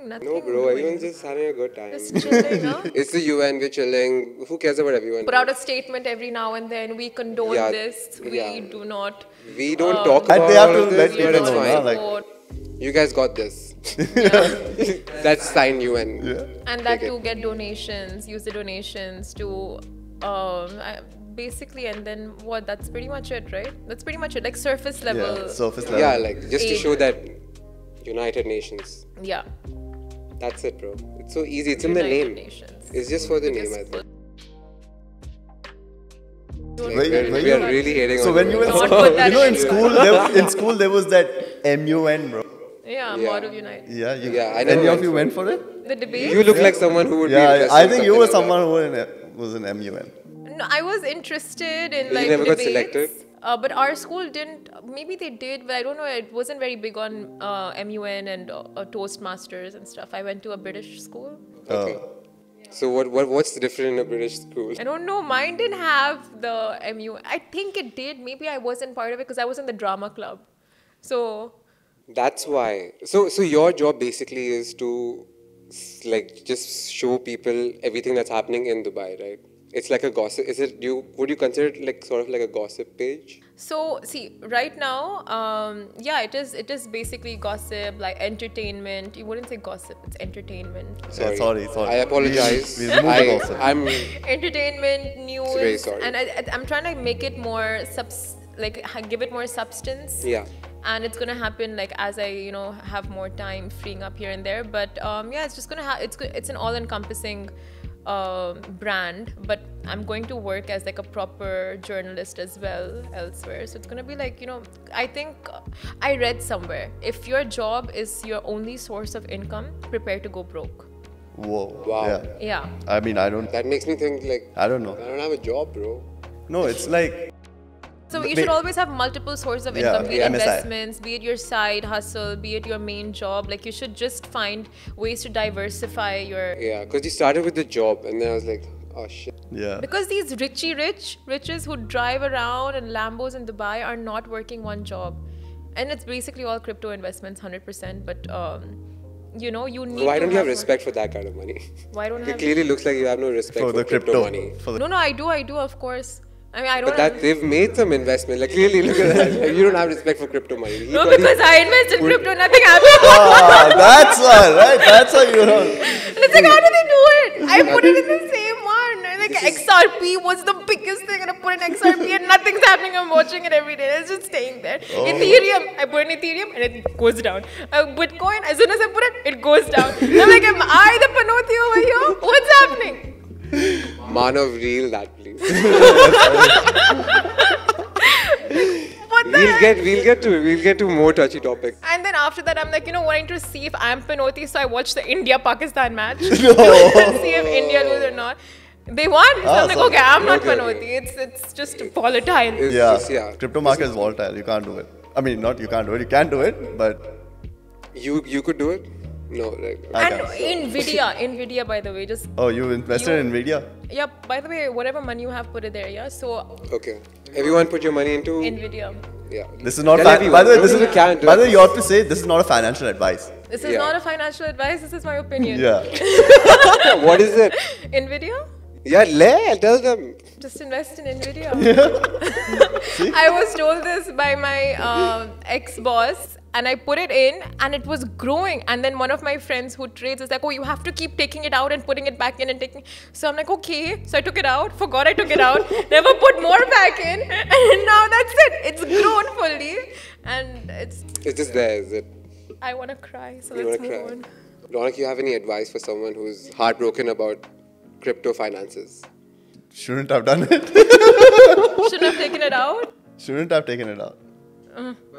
No, bro. Everyone's just having a good time. Just chilling, huh? It's the UN. We're chilling. Who cares about everyone? Put out a statement every now and then. We condone Yeah, this. We yeah. do not. We don't talk And about they have all to of let this, people but it's know, fine. huh? Like- support. You guys got this. That's sign UN. Yeah. And that Take it. to get donations, use the donations to basically, and then what? That's pretty much it, right? That's pretty much it. Like surface level. Yeah, surface level. Yeah, like just to Aid. show that United Nations. Yeah. That's it, bro. It's so easy. It's in the United name. Nations. It's just for the Just name, I think. Don't Wait, really wait, We are wait. really hating So on when the you were, Don't put that in in. school there was that MUN, bro. Yeah, Yeah. Model Unite. Yeah, Yeah, I never any of went you for went for it? The debate? You look like someone who would be Yeah, interested I in think you something were like someone who was in MUN. No, I was interested in You like never got debates. selected? But our school didn't. Maybe they did, but I don't know. It wasn't very big on MUN and Toastmasters and stuff. I went to a British school. Okay. So what's the difference in a British school? I don't know. Mine didn't have the MUN. I think it did. Maybe I wasn't part of it because I was in the drama club. So That's why. So your job basically is to like just show people everything that's happening in Dubai, right? It's like a gossip. Is it? Would you consider it like sort of like a gossip page? So see, right now, yeah, it is. It is basically gossip, like entertainment. You wouldn't say gossip; it's entertainment. Sorry. I apologize. We removed the gossip. I'm Entertainment, news, very sorry. and I'm trying to make it more give it more substance. yeah. And it's gonna happen like as I have more time freeing up here and there. But yeah, it's just gonna it's an all-encompassing brand. But I'm going to work as like a proper journalist as well elsewhere. So it's gonna be like I think I read somewhere, if your job is your only source of income, prepare to go broke. Whoa. Wow. Yeah. Yeah. I mean, I don't That makes me think like I don't know. I don't have a job, bro. No, it's like So you should always have multiple sources of income, be it MSI. investments, be it your side hustle, be it your main job. Like you should just find ways to diversify your. Yeah, because you started with the job, and then I was like, oh shit. yeah. Because these riches who drive around in Lambos in Dubai are not working one job, and it's basically all crypto investments, 100%. But you need. Why to don't you have more- respect for that kind of money? Why don't I It have? clearly looks like you have no respect For for the crypto money. No, I do, of course. I mean, I don't. But that they've made some investment. Like clearly, look at that. Like, you don't have respect for crypto money. He No, probably- because I invest in crypto, nothing happens. Ah, that's why, right? That's why you know. It's like, how do they do it? I put it in the same one. And like XRP was the biggest thing, and I put in XRP and nothing's happening. I'm watching it every day. It's just staying there. Ethereum, I put in Ethereum and it goes down. Bitcoin, as soon as I put it goes down. I'm like, am I the Panoti over here? What's happening? Manav, reel that please. What the heck? We'll get to more touchy topics. And then after that, I'm like, wanting to see if I'm Panoti, so I watched the India-Pakistan match. No. See if India lose or not. They won. So I'm like, so- okay, I'm not Okay, Panoti. It's just volatile. It's Yeah. just, yeah. Crypto market is volatile. You can't do it. I mean, not you can't do it. You can do it, but You could do it? No, like I And can't. Nvidia, by the way, just Oh, you invested in Nvidia? yeah. By the way, whatever money you have, put it there. Yeah. So okay. Everyone put your money into Nvidia. yeah. This is not. Tell everyone. By the way, Don't even count. by the way, you have to say this is not a financial advice. This is Yeah. not a financial advice. This is my opinion. Yeah. What is it? Nvidia. Yeah, tell them. Just invest in Nvidia. I was told this by my ex-boss, and I put it in, and it was growing. And then one of my friends who trades is like, "Oh, you have to keep taking it out and putting it back in and taking." So I'm like, "Okay." So I took it out. Forgot I took it out. Never put more back in, and now that's it. It's grown fully, and it's. It's just there, is it? I wanna cry. So You let's wanna move cry? on. Ronak, you have any advice for someone who's heartbroken about crypto finances? Shouldn't have done it. Shouldn't have taken it out. Shouldn't have taken it out.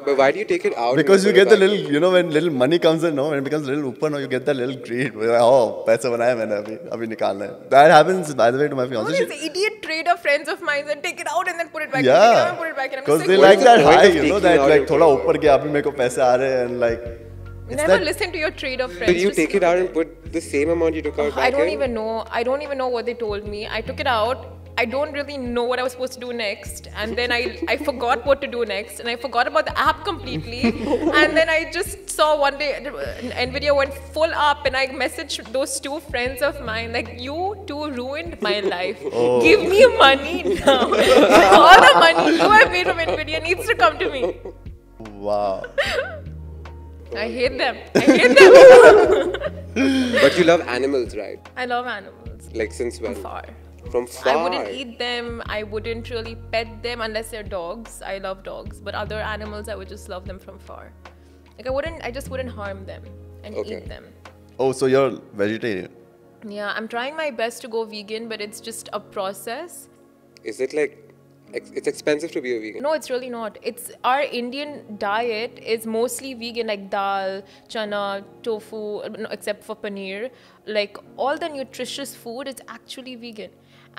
But why do you take it out? Because you and put get it the back? little, when little money comes in, no, when it becomes a little upper, no, you get that little greed. Where like, oh, paisa banaya maine abhi nikalna hai. That happens, by the way, to my All fiancée. these idiot trader friends of mine that take it out and then put it back. Yeah. Take it out and put it back. And I'm Because just they like, like What is the that point high, of you know, taking that out like your thoda paper? upar gaya, abhi mere ko paise aa rahe hain, and like. it's never that- listen to your trader friends. So you Just- take it out and put the same amount you took out back I don't in? even know. I don't even know what they told me. I took it out. I don't really know what I was supposed to do next. And then I forgot what to do next. And I forgot about the app completely. And then I just saw one day NVIDIA went full up. And I messaged those two friends of mine, like, you two ruined my life. Give me money now. All the money you have made from NVIDIA needs to come to me. Wow. I hate them. I hate them. But you love animals, right? I love animals. Like since when? Far. From far. I wouldn't eat them. I wouldn't really pet them unless they're dogs. I love dogs, but other animals I would just love them from far. Like I just wouldn't harm them and Okay. eat them. Oh, so you're vegetarian? Yeah, I'm trying my best to go vegan, but it's just a process. Is it like it's expensive to be a vegan? No, it's really not. It's our Indian diet is mostly vegan, like dal, chana, tofu, no, except for paneer. Like all the nutritious food is actually vegan.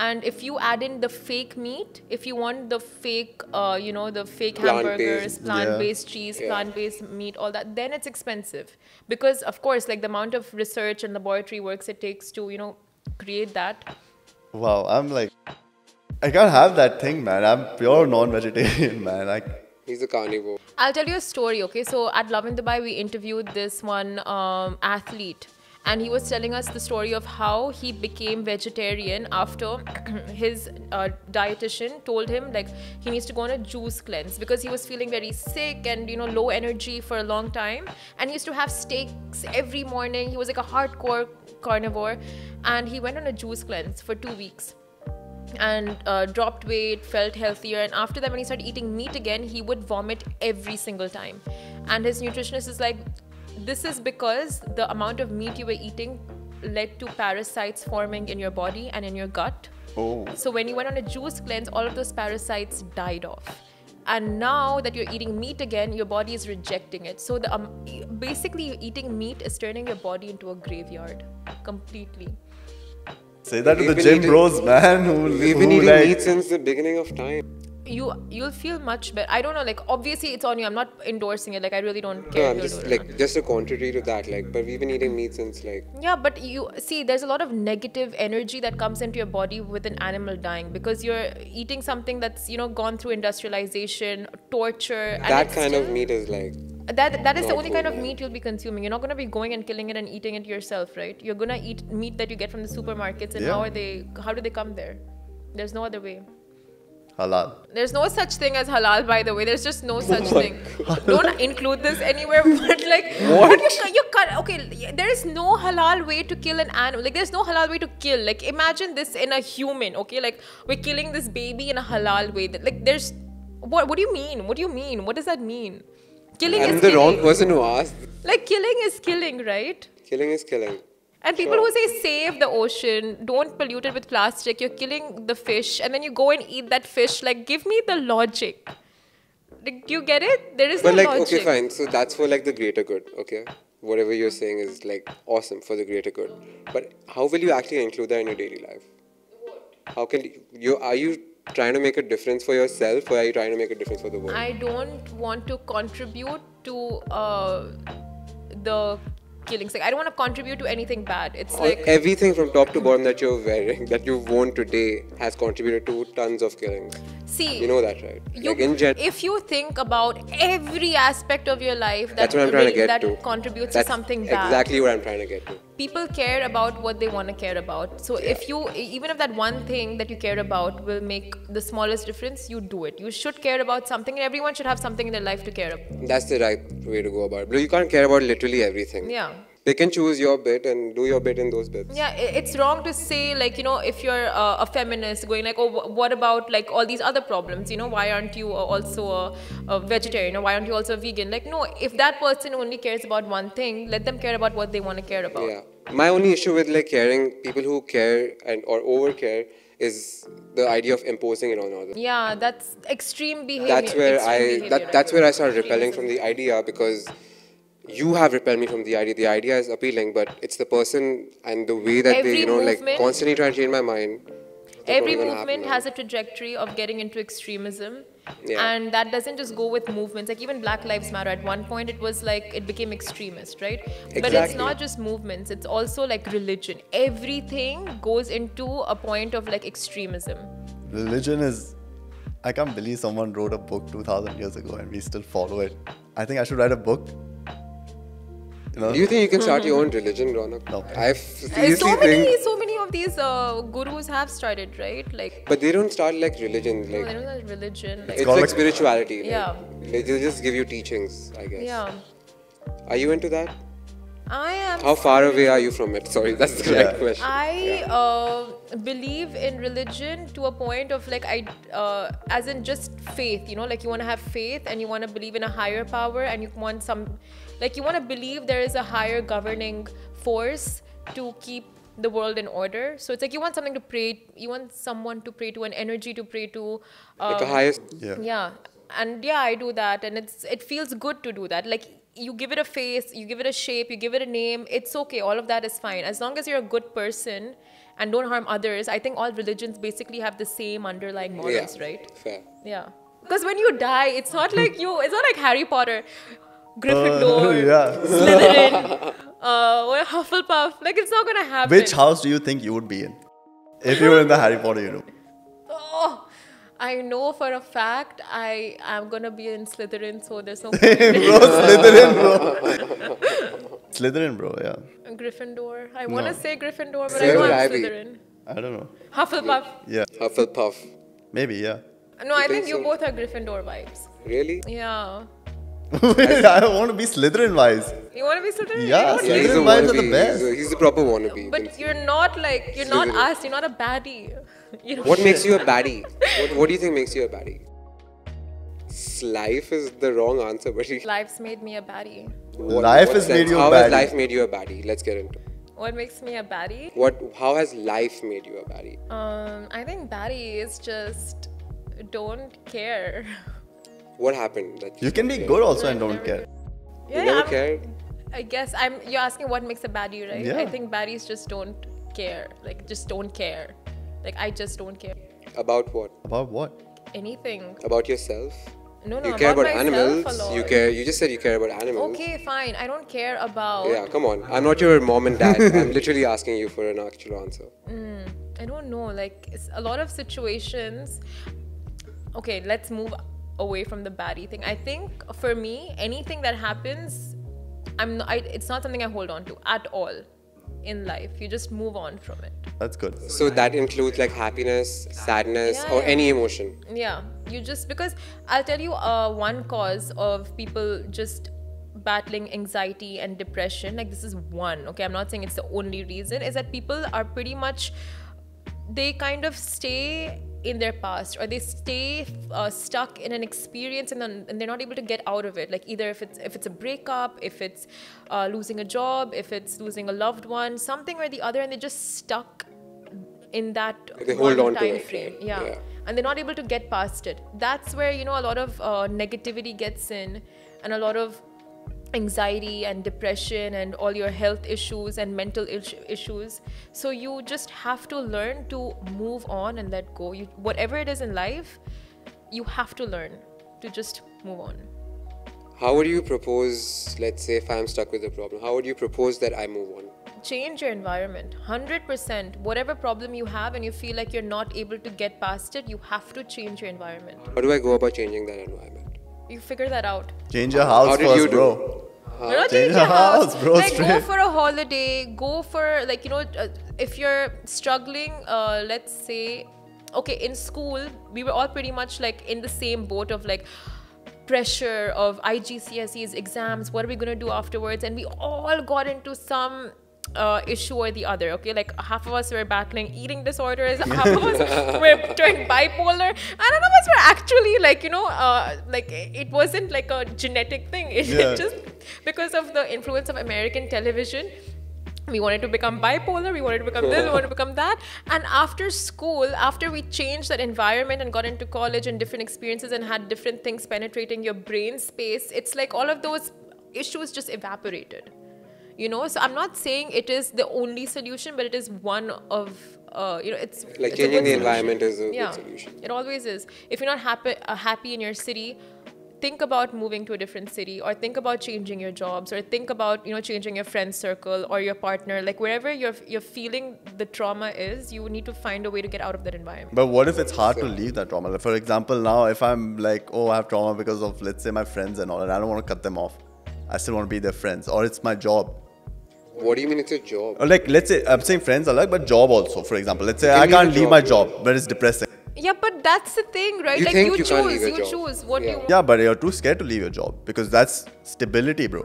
And if you add in the fake meat, if you want the fake, the fake Plant-based. hamburgers, plant-based cheese, Yeah. plant-based meat, all that, then it's expensive. Because of course, like the amount of research and laboratory works it takes to, create that. Wow, I'm like, I can't have that thing, man. I'm pure non-vegetarian, man. He's a carnivore. I'll tell you a story, okay? So at Love in Dubai, we interviewed this one athlete. and he was telling us the story of how he became vegetarian after his dietitian told him like he needs to go on a juice cleanse because he was feeling very sick and low energy for a long time, and he used to have steaks every morning. He was like a hardcore carnivore, and he went on a juice cleanse for 2 weeks and dropped weight, felt healthier. And after that, when he started eating meat again, he would vomit every single time. And his nutritionist is like, this is because the amount of meat you were eating led to parasites forming in your body and in your gut. Oh. So when you went on a juice cleanse, all of those parasites died off. And now that you're eating meat again, your body is rejecting it. So basically eating meat is turning your body into a graveyard completely. Say that to the gym bros, man. We've been eating meat since the beginning of time. You'll feel much better. I don't know, like obviously it's on you. I'm not endorsing it. Like I really don't care. No, I'm just like just a contrary to that. Like, but we've been eating meat since like. Yeah, but you see, there's a lot of negative energy that comes into your body with an animal dying because you're eating something that's gone through industrialization, torture. That kind of meat is like. That is the only kind of meat you'll be consuming. You're not going to be going and killing it and eating it yourself, right? You're going to eat meat that you get from the supermarkets, and how do they come there? There's no other way. Halal. There's no such thing as halal, by the way. There's just no such thing. Don't include this anywhere. But like, what? You can't. Okay, there is no halal way to kill an animal. Like, there's no halal way to kill. Like, imagine this in a human. Okay, like we're killing this baby in a halal way. Like, there's what? What do you mean? What do you mean? What does that mean? Killing is I'm the killing. wrong person to ask. Like, killing is killing, right? Killing is killing. And people who say save the ocean, don't pollute it with plastic, you're killing the fish, and then you go and eat that fish. Like, give me the logic. Like, do you get it? There is no logic. But like, okay, fine. So that's for like the greater good, okay? Whatever you're saying is like awesome for the greater good. But how will you actually include that in your daily life? How can are you trying to make a difference for yourself, or are you trying to make a difference for the world? I don't want to contribute to the killings. Like, I don't want to contribute to anything bad. It's like everything from top to bottom that you're wearing, that you've worn today, has contributed to tons of killings. See, you know that, right? Like in if you think about every aspect of your life that's what I'm trying to get to. Contributes to something bad. Exactly what I'm trying to get to. People care about what they want to care about. So even if that one thing that you care about will make the smallest difference, you do it. You should care about something, and everyone should have something in their life to care about. That's the right way to go about it. But you can't care about literally everything. Yeah. Pick and choose your bit and do your bit in those bits. Yeah, it's wrong to say, like, if you're a feminist going like, oh, what about like all these other problems? Why aren't you also a vegetarian, or why aren't you also a vegan? Like, no, if that person only cares about one thing, let them care about what they want to care about. Yeah. My only issue with like caring, people who care or over care, is the idea of imposing it on others. Yeah, that's extreme behavior. That's where I started repelling from the idea, because you have repelled me from the idea. The idea is appealing, but it's the person and the way that they, like constantly try to change my mind. Every movement has a trajectory of getting into extremism. Yeah. And that doesn't just go with movements. Like even Black Lives Matter, at one point it was like, it became extremist, right? Exactly. But it's not just movements, it's also like religion. Everything goes into a point of like extremism. Religion is, I can't believe someone wrote a book 2000 years ago and we still follow it. I think I should write a book. Do you think you can start your own religion, Ronak? No. So many of these gurus have started, right? Like, but they don't start like religion. Like, no, they don't have religion. It's like spirituality. Yeah. They just give you teachings, I guess. Yeah. Are you into that? I am. How far away are you from it? Sorry, that's the right question. I believe in religion to a point of like, as in just faith, like you want to have faith and you want to believe in a higher power, and you want you want to believe there is a higher governing force to keep the world in order. So it's like you want something to pray, you want someone to pray to, an energy to pray to. Like a highest. Yeah. And yeah, I do that, and it feels good to do that. Like, you give it a face, you give it a shape, you give it a name, it's okay. All of that is fine. As long as you're a good person and don't harm others, I think all religions basically have the same underlying morals, right? Fair. Yeah. Because when you die, it's not like it's not like Harry Potter, Gryffindor, Slytherin, Hufflepuff. Like, it's not going to happen. Which house do you think you would be in if you were in the Harry Potter universe? Oh, I know for a fact I am going to be in Slytherin, so there's no Bro, Slytherin, bro. Slytherin, bro. Yeah. Gryffindor. I want to No. say Gryffindor, but Where I know would I'm I be? Slytherin. I don't know. Hufflepuff. Yeah. Hufflepuff. Maybe, yeah. No, I You think think you so? both are Gryffindor vibes. Really? Yeah. I want to be Slytherin wise. You want to be Slytherin? Yeah, You don't Yeah, he's Slytherin the vibes are wannabe. the best. He's the proper wannabe. But you're not like, you're not Slytherin. us, you're not a baddie. You know? What makes you a baddie? What do you think makes you a baddie? Life is the wrong answer, but Life's made me a baddie. Life has made you a How has baddie. life made you a baddie? Let's get into it. What makes me a baddie? How has life made you a baddie? I think baddie is just don't care. What happened? That You can be good also and don't care. You never I'm- cared? I guess you're asking what makes a baddie, right? Yeah. I think baddies just don't care. Like, just don't care. Like, I just don't care. About what? About what? Anything. About yourself? No, You care about myself animals. a lot. You just said you care about animals. Okay, fine. I don't care about. Yeah, come on. I'm not your mom and dad. I'm literally asking you for an actual answer. I don't know. Like, it's a lot of situations. Okay, let's move away from the baddie thing. I think for me, anything that happens, it's not something I hold on to at all in life. You just move on from it. That's good. So that includes like happiness, sadness, Yeah, or yeah. any emotion. Yeah, you just, because I'll tell you one cause of people just battling anxiety and depression. Like, this is one, okay? I'm not saying it's the only reason, is that people are pretty much, they kind of stay in their past, or they stay stuck in an experience, and they're not able to get out of it. Like, either if it's a breakup, if it's losing a job, if it's losing a loved one, something or the other, and they're just stuck in that They hold one on to time it, frame. right? Yeah. Yeah. And they're not able to get past it. That's where, a lot of negativity gets in, and a lot of anxiety and depression and all your health issues and mental issues. So you just have to learn to move on and let go. Whatever it is in life, you have to learn to just move on. How would you propose, let's say if I'm stuck with a problem, how would you propose that I move on? Change your environment. 100%. Whatever problem you have and you feel like you're not able to get past it, you have to change your environment. How do I go about changing that environment? You figure that out. Change your house How did first, you do? bro. No, not Change change your your house, house, bro, Like, go straight. for a holiday. Go for, like, if you're struggling, let's say, okay, in school, we were all pretty much like in the same boat of like pressure of IGCSEs, exams, what are we going to do afterwards? And we all got into some issue or the other, okay? Like, half of us were battling eating disorders, half of us were doing bipolar, and none of us were actually like, like, it wasn't like a genetic thing. It Yeah. just because of the influence of American television, we wanted to become bipolar, we wanted to become this, we wanted to become that. And after school, after we changed that environment and got into college and different experiences and had different things penetrating your brain space, it's like all of those issues just evaporated. So I'm not saying it is the only solution, but it is one of, it's Like it's a changing good the solution. environment is a Yeah, good solution. it always is. If you're not happy in your city, think about moving to a different city, or think about changing your jobs, or think about changing your friend circle or your partner. Like, wherever you're feeling the trauma is, you need to find a way to get out of that environment. But what if it's hard to leave that trauma? Like, for example, now if I'm like, oh, I have trauma because of, let's say, my friends and all, and I don't want to cut them off. I still want to be their friends, or it's my job. What do you mean it's a job? Or like, let's say, I'm saying friends alike, but job also, for example. Let's say You can I leave a can't leave job, my yeah. job, but it's depressing. Yeah, but that's the thing, right? You Like, think you you can't leave choose, your job. choose what Yeah. you want. Yeah, but you're too scared to leave your job because that's stability, bro.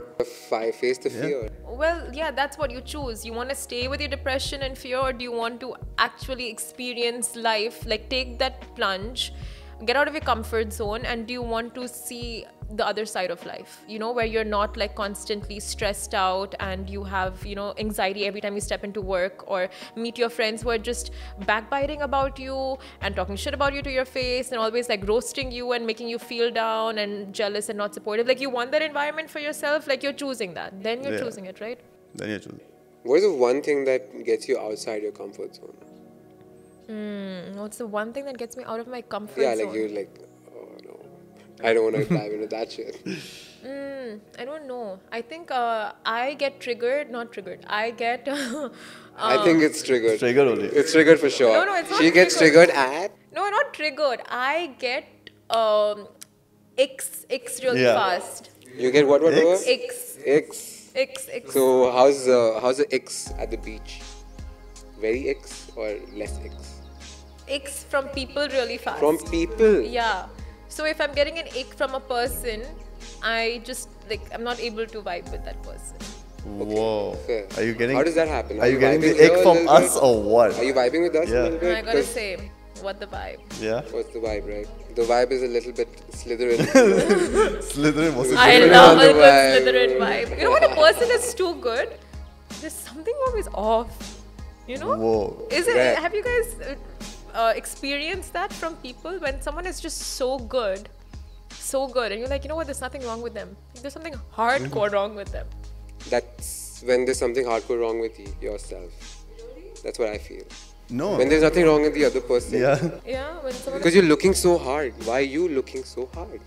Face the fear. Well, yeah, that's what you choose. You want to stay with your depression and fear, or do you want to actually experience life? Like, take that plunge, get out of your comfort zone, and do you want to see the other side of life, where you're not like constantly stressed out and you have, anxiety every time you step into work, or meet your friends who are just backbiting about you and talking shit about you to your face and always like roasting you and making you feel down and jealous and not supportive. Like, you want that environment for yourself, like, you're choosing that. Then you're Yeah. choosing it, right? Then you're choosing. What is the one thing that gets you outside your comfort zone? What's the one thing that gets me out of my comfort Yeah, zone? like you're like, oh no, I don't want to dive into that shit. I don't know. I think I get triggered. Not triggered. I get. I think it's triggered. Trigger only. It's triggered for sure. No, it's not She gets triggered. triggered at. No, not triggered. I get icks really Yeah. fast. You get what? Icks? Icks. Icks. X. So how's the X at the beach? Very X or less X? X from people really fast. From people. Yeah. So if I'm getting an ick from a person, I just like I'm not able to vibe with that person. Whoa. Fair. Are you getting? How does that happen? Are you getting vibing the here egg a from little us bit? or what? Are you vibing with us Yeah. a little bit? I gotta 'Cause say, what the vibe. Yeah. what's the vibe, right? The vibe is a little bit Slytherin. Slytherin was I Slytherin love on a the good vibe. Slytherin vibe. You know when a person is too good, there's something always off. You know? Whoa. Is it? Right. Have you guys experienced that from people when someone is just so good, and you're like, you know what? There's nothing wrong with them. There's something hardcore wrong with them. That's when there's something hardcore wrong with yourself. That's what I feel. No. When there's nothing wrong with the other person. Yeah. Yeah, when someone. Because you're looking so hard. Why are you looking so hard?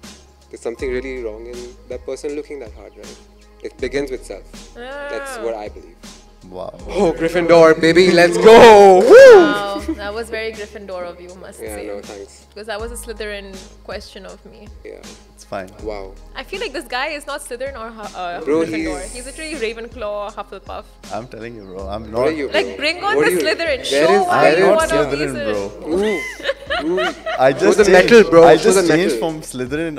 There's something really wrong in that person looking that hard, right? It begins with self. That's what I believe. Wow. Oh, Gryffindor, baby, let's go! Woo! Wow, that was very Gryffindor of you, must Yeah, say. no, thanks. Because that was a Slytherin question of me. Yeah. It's fine. Wow. I feel like this guy is not Slytherin or Bro, Gryffindor. he's- He's literally Ravenclaw, Hufflepuff. I'm telling you, bro. I'm What not. are you? bro? Like, bring on What the are you? Slytherin. There Show is- why I'm you not want to be Slytherin, bro. Ooh. Ooh. I just the changed. metal, bro. I Show just the changed metal. from Slytherin.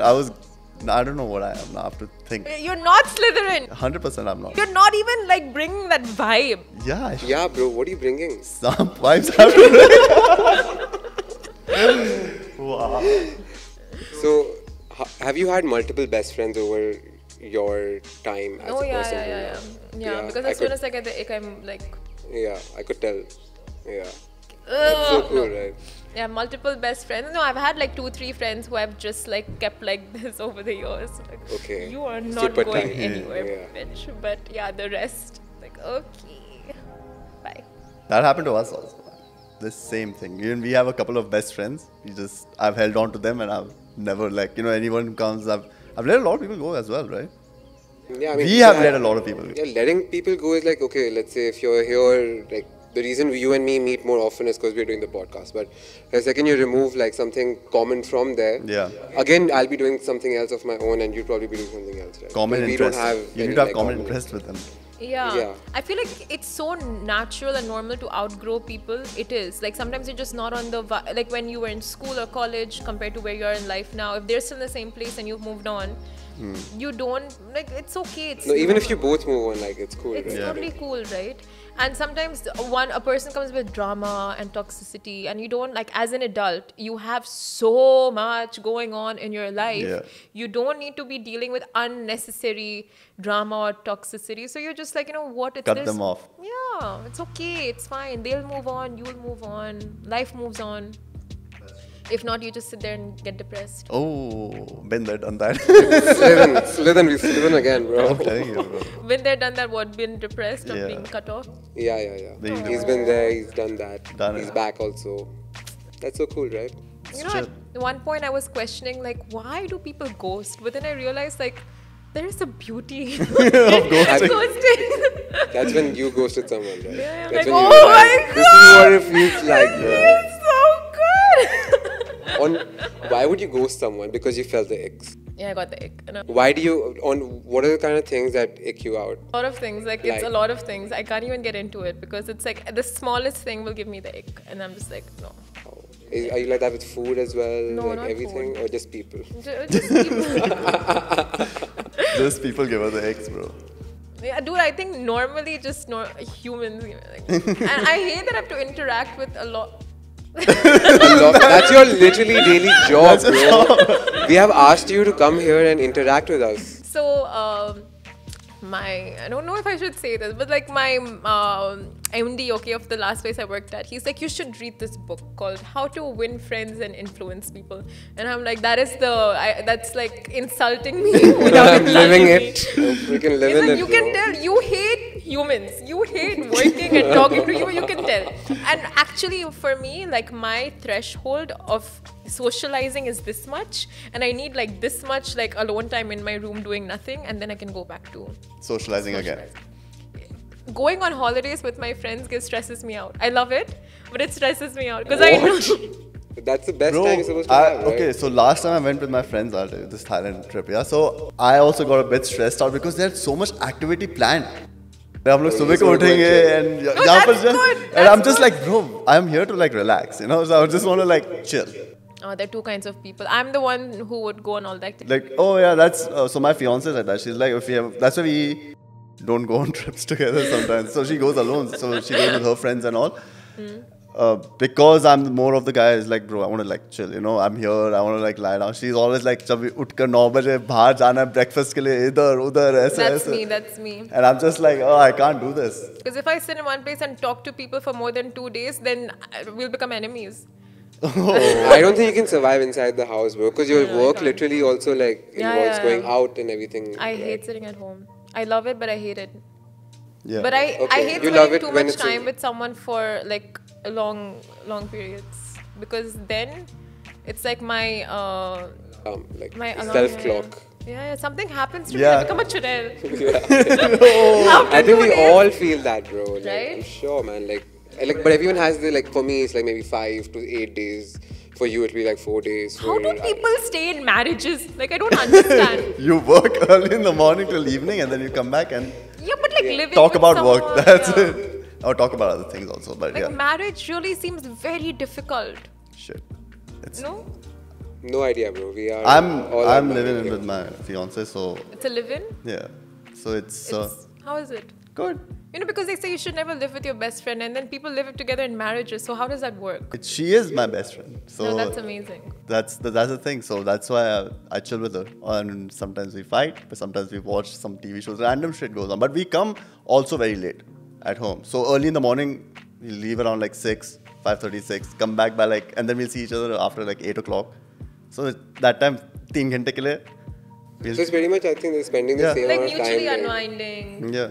I don't know what I am now. I have to think. You're not Slytherin. 100% I'm not. You're not even like bringing that vibe. Yeah. Yeah, bro, what are you bringing? Some vibes have to Wow. So, have you had multiple best friends over your time as Oh a yeah, person? yeah. Yeah, Because I as soon could- as I get the ick, I'm like, Yeah, I could tell. Yeah. That's so ugh, cool, no. right? Yeah, multiple best friends. No, I've had like 2-3 friends who I've just like kept like this over the years. Like, Okay. you are not Super going tight. anywhere, Yeah. bitch. But yeah, the rest, like, okay, bye. That happened to us also. The same thing. Even we have a couple of best friends. I've held on to them and I've never anyone who comes. I've let a lot of people go as well, right? Yeah, I mean, We have let a lot of people go. Yeah, letting people go is like, okay, let's say if you're here, like, the reason you and me meet more often is because we're doing the podcast. But the second you remove like something common from there, Yeah. again, I'll be doing something else of my own and you'll probably be doing something else, right? Common we interest. don't have You any, need to have like, common interest with them. Yeah. Yeah. I feel like it's so natural and normal to outgrow people. It is. Like sometimes you're just not on the like when you were in school or college compared to where you are in life now. If they're still in the same place and you've moved on, you don't like it's okay. It's No, even if normal. you both move on, like, it's cool, It's right? totally cool, right? And sometimes a person comes with drama and toxicity, and you don't like as an adult, you have so much going on in your life. Yeah. You don't need to be dealing with unnecessary drama or toxicity. So you're just like, you know what? Cut there's- them off. Yeah, it's okay. It's fine. They'll move on. You'll move on. Life moves on. If not, you just sit there and get depressed. Oh, been there, done that. Slytherin again, bro. I'm telling you, bro. When they're done that, what? Been depressed or Yeah. being cut off? Yeah. Being He's been there, he's done that. Done He's it. back also. That's so cool, right? You know, Chill. at one point I was questioning, like, why do people ghost? But then I realized, like, there is a beauty in ghosting. That's when you ghosted someone, right? Yeah, That's like, when you oh realize, my this is what it feels like, bro. It's so good. Why would you ghost someone? Because you felt the icks. Yeah, I got the ick. And Why do you, what are the kind of things that ick you out? a lot of things, like, it's a Like- lot of things. I can't even get into it because it's like the smallest thing will give me the ick. And I'm just like, no. Are you like that with food as well? No, like not everything? food. Or just people? Just people. Just people give her the X, bro. Yeah, dude, I think normally just humans. You know, like, and I hate that I have to interact with a lot. That's your literally daily job, bro. We have asked you to come here and interact with us. So, I don't know if I should say this, but like my MD, okay, of the last place I worked at, he's like, you should read this book called How to Win Friends and Influence People. And I'm like, that's like insulting me without I'm living insulting me. it. I'm freaking He's living like, it, you bro. can tell you hate humans. You hate working and talking to you. You can tell. And actually, for me, like my threshold of socializing is this much, and I need like this much like alone time in my room doing nothing, and then I can go back to Socializing again. going on holidays with my friends. Stresses me out. I love it, but it stresses me out because I know. That's the best Bro, time you're supposed to have, right? okay, so last time I went with my friends, I'll tell you, this Thailand trip, yeah. So I also got a bit stressed out because there's so much activity planned. हम लोग सुबह को उठेंगे and यहाँ पर good. and I'm That's just like, bro, I'm here to like relax, you know. So I just want to like chill. Oh, there are two kinds of people. I'm the one who would go on all that. Like, oh yeah, that's so my fiance is like that. She's like, if we have, that's why we don't go on trips together sometimes. So she goes alone. So she goes with her friends and all. Because I'm more of the guy is like, bro, I want to like chill, you know. I'm here. I want to like lie down. She's always like, जब उठकर 9 बजे बाहर जाना है breakfast के लिए इधर उधर ऐसे That's ऐसे. me. That's me. And I'm just like, oh, I can't do this. Because if I sit in one place and talk to people for more than 2 days, then we'll become enemies. I don't think you can survive inside the house, bro. Because your No, I work can't. literally also like involves Yeah. going out and everything. I hate sitting at home. I love it, but I hate it. Yeah. But I Okay, hate you love spending it too when much it's time in- with someone for like a long periods because then it's like my Like my alarm, self clock. Yeah, something happens to me. Yeah. I become a churel. I think we all feel that, bro. Like, Right? I'm sure, man. Like, but everyone has the like. For me, it's like maybe 5 to 8 days. For you, it'll be like 4 days. How do for- people stay in marriages? Like I don't understand. You work early in the morning till evening and then you come back and Yeah, but like living talk with about work. someone, That's yeah. it. Or talk about other things also, but Like yeah. marriage really seems very difficult. Shit. It's, No, No idea, bro. We are. I'm all I'm out living there. in with my fiance, so it's a live-in. yeah. So it's How is it? good. You know, because they say you should never live with your best friend, and then people live together in marriages. So how does that work? She is my best friend, so No, that's amazing. that's the thing. So that's why I chill with her. And sometimes we fight, but sometimes we watch some TV shows. Random shit goes on. But we come also very late at home. So early in the morning, we leave around like 6, 5:36. Come back by like, and then we'll see each other after like 8 o'clock. So that time, 3 घंटे के लिए. So it's pretty much, I think, they're spending the Yeah. same Like amount of time. mutually there. unwinding. Yeah.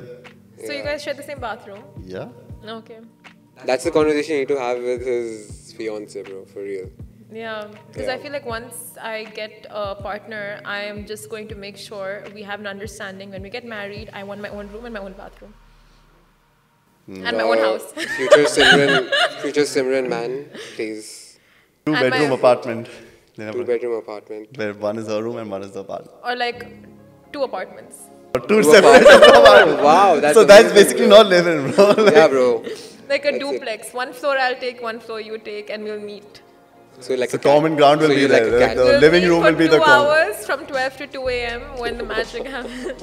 So you guys share the same bathroom? Yeah. Okay. That's the conversation you need to have with his fiance, bro. For real. Yeah, because Yeah. I feel like once I get a partner, I am just going to make sure we have an understanding. When we get married, I want my own room and my own bathroom. And my own house. Future Simran man, please. Two And my- bedroom apartment. 2-bedroom apartment. Where one is her room and one is the apartment. Or like 2 apartments. Or two Two separate apartments. apartments. Wow, that's So that's amazing, basically bro. not living, bro. Like, Yeah, bro. Like a That's it. duplex. One floor I'll take, one floor you take, and we'll meet. So like So common ground will so be you're there. Like a Like cat. the We'll living meet room for will be 2 the common. hours from 12 to 2 a.m. when the magic happens.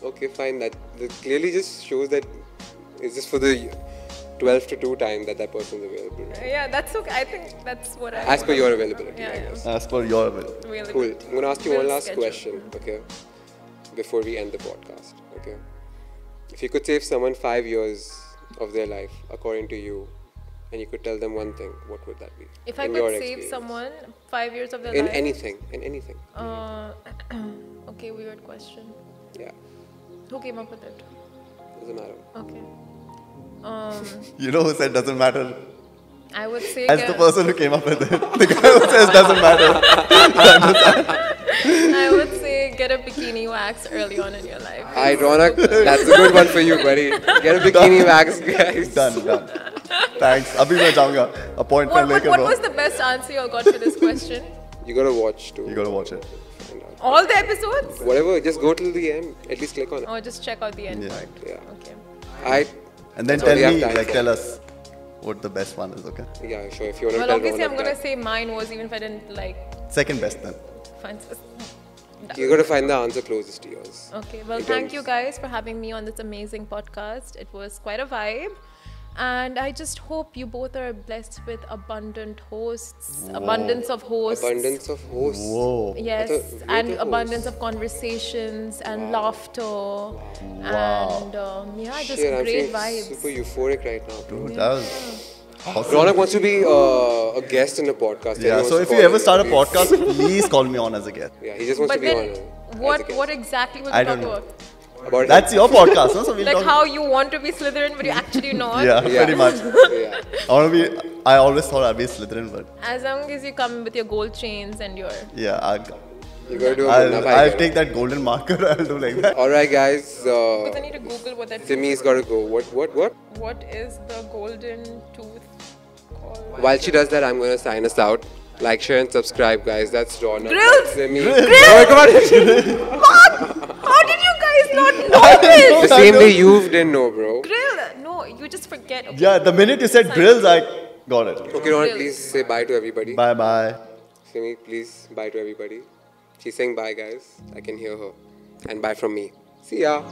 Okay, fine. That clearly just shows that it's just for the 12 to 2 time that person's available. Right? Yeah, that's okay. I think that's what I. As per your availability, Yeah, I yeah. guess. As per your will. Really Cool. good. I'm gonna ask you one We'll last schedule. question, okay? Before we end the podcast, okay? If you could save someone 5 years of their life, according to you, and you could tell them one thing, what would that be? If I In could your save experience? someone 5 years of their in life. anything. Okay, weird question. Yeah, Who came up with it? doesn't matter. Okay. You know who said doesn't matter? I would say. As the person who came up with it. The guy who says doesn't matter. I would say get a bikini wax early on in your life. Alright, Ronak, that's a good one for you, buddy. Get a bikini wax, guys. Done. Thanks. Abhi main jaunga. Appointment What लेकर was bro. the best answer you got for this question? You gotta watch too. You gotta watch it. Find out. All the episodes? Whatever, just go till the end. At least click on it. Or just check out the end Yeah. part? Yeah. Okay. And then That's all tell we have me, time like for. tell us what the best one is, okay? Yeah, sure. If you wanna Well, tell obviously, Ronak I'm gonna that. say mine was even if I didn't like Second best then. find. You gotta find the answer closest to yours. Okay, well, In thank terms- you guys for having me on this amazing podcast. It was quite a vibe. And I just hope you both are blessed with abundant hosts, abundance of hosts. Abundance of hosts. Whoa. Yes, I thought and greater abundance hosts. of conversations and laughter. Wow. And yeah, just Shit, I'm great feeling vibes. super euphoric right now, bro. Dude, that was awesome. Ronak wants to be a guest in a podcast. He Yeah, wants so to if you call ever in. start a Please. podcast, please call me on as a guest. Yeah, he just wants But to be then, on. as a what guest. exactly will I you don't talk know. about? About That's your podcast, no? So we'll Like talk. how you want to be Slytherin, but you actually not. Yeah, Yeah. pretty much. Yeah. I always thought I'd be Slytherin, but As long as you come with your gold chains and your yeah, You gotta do a Munna Bhai I'll girl. take that golden marker. I'll do like that. Alright, guys. Because I need to Google what that Simi's gotta go. What? What is the golden tooth called? While she does that, I'm gonna sign us out. Like, share, and subscribe, guys. That's Rona. Grills! Simi. Grills! Oh, come on. How did you guys not know this? The same way you didn't know, bro. Grill? No, you just forget. Okay. Yeah, the minute you said grills, I got it. Okay, Rona, please say bye to everybody. Bye bye. Simi, please bye to everybody. She's saying bye, guys. I can hear her. And bye from me. See ya.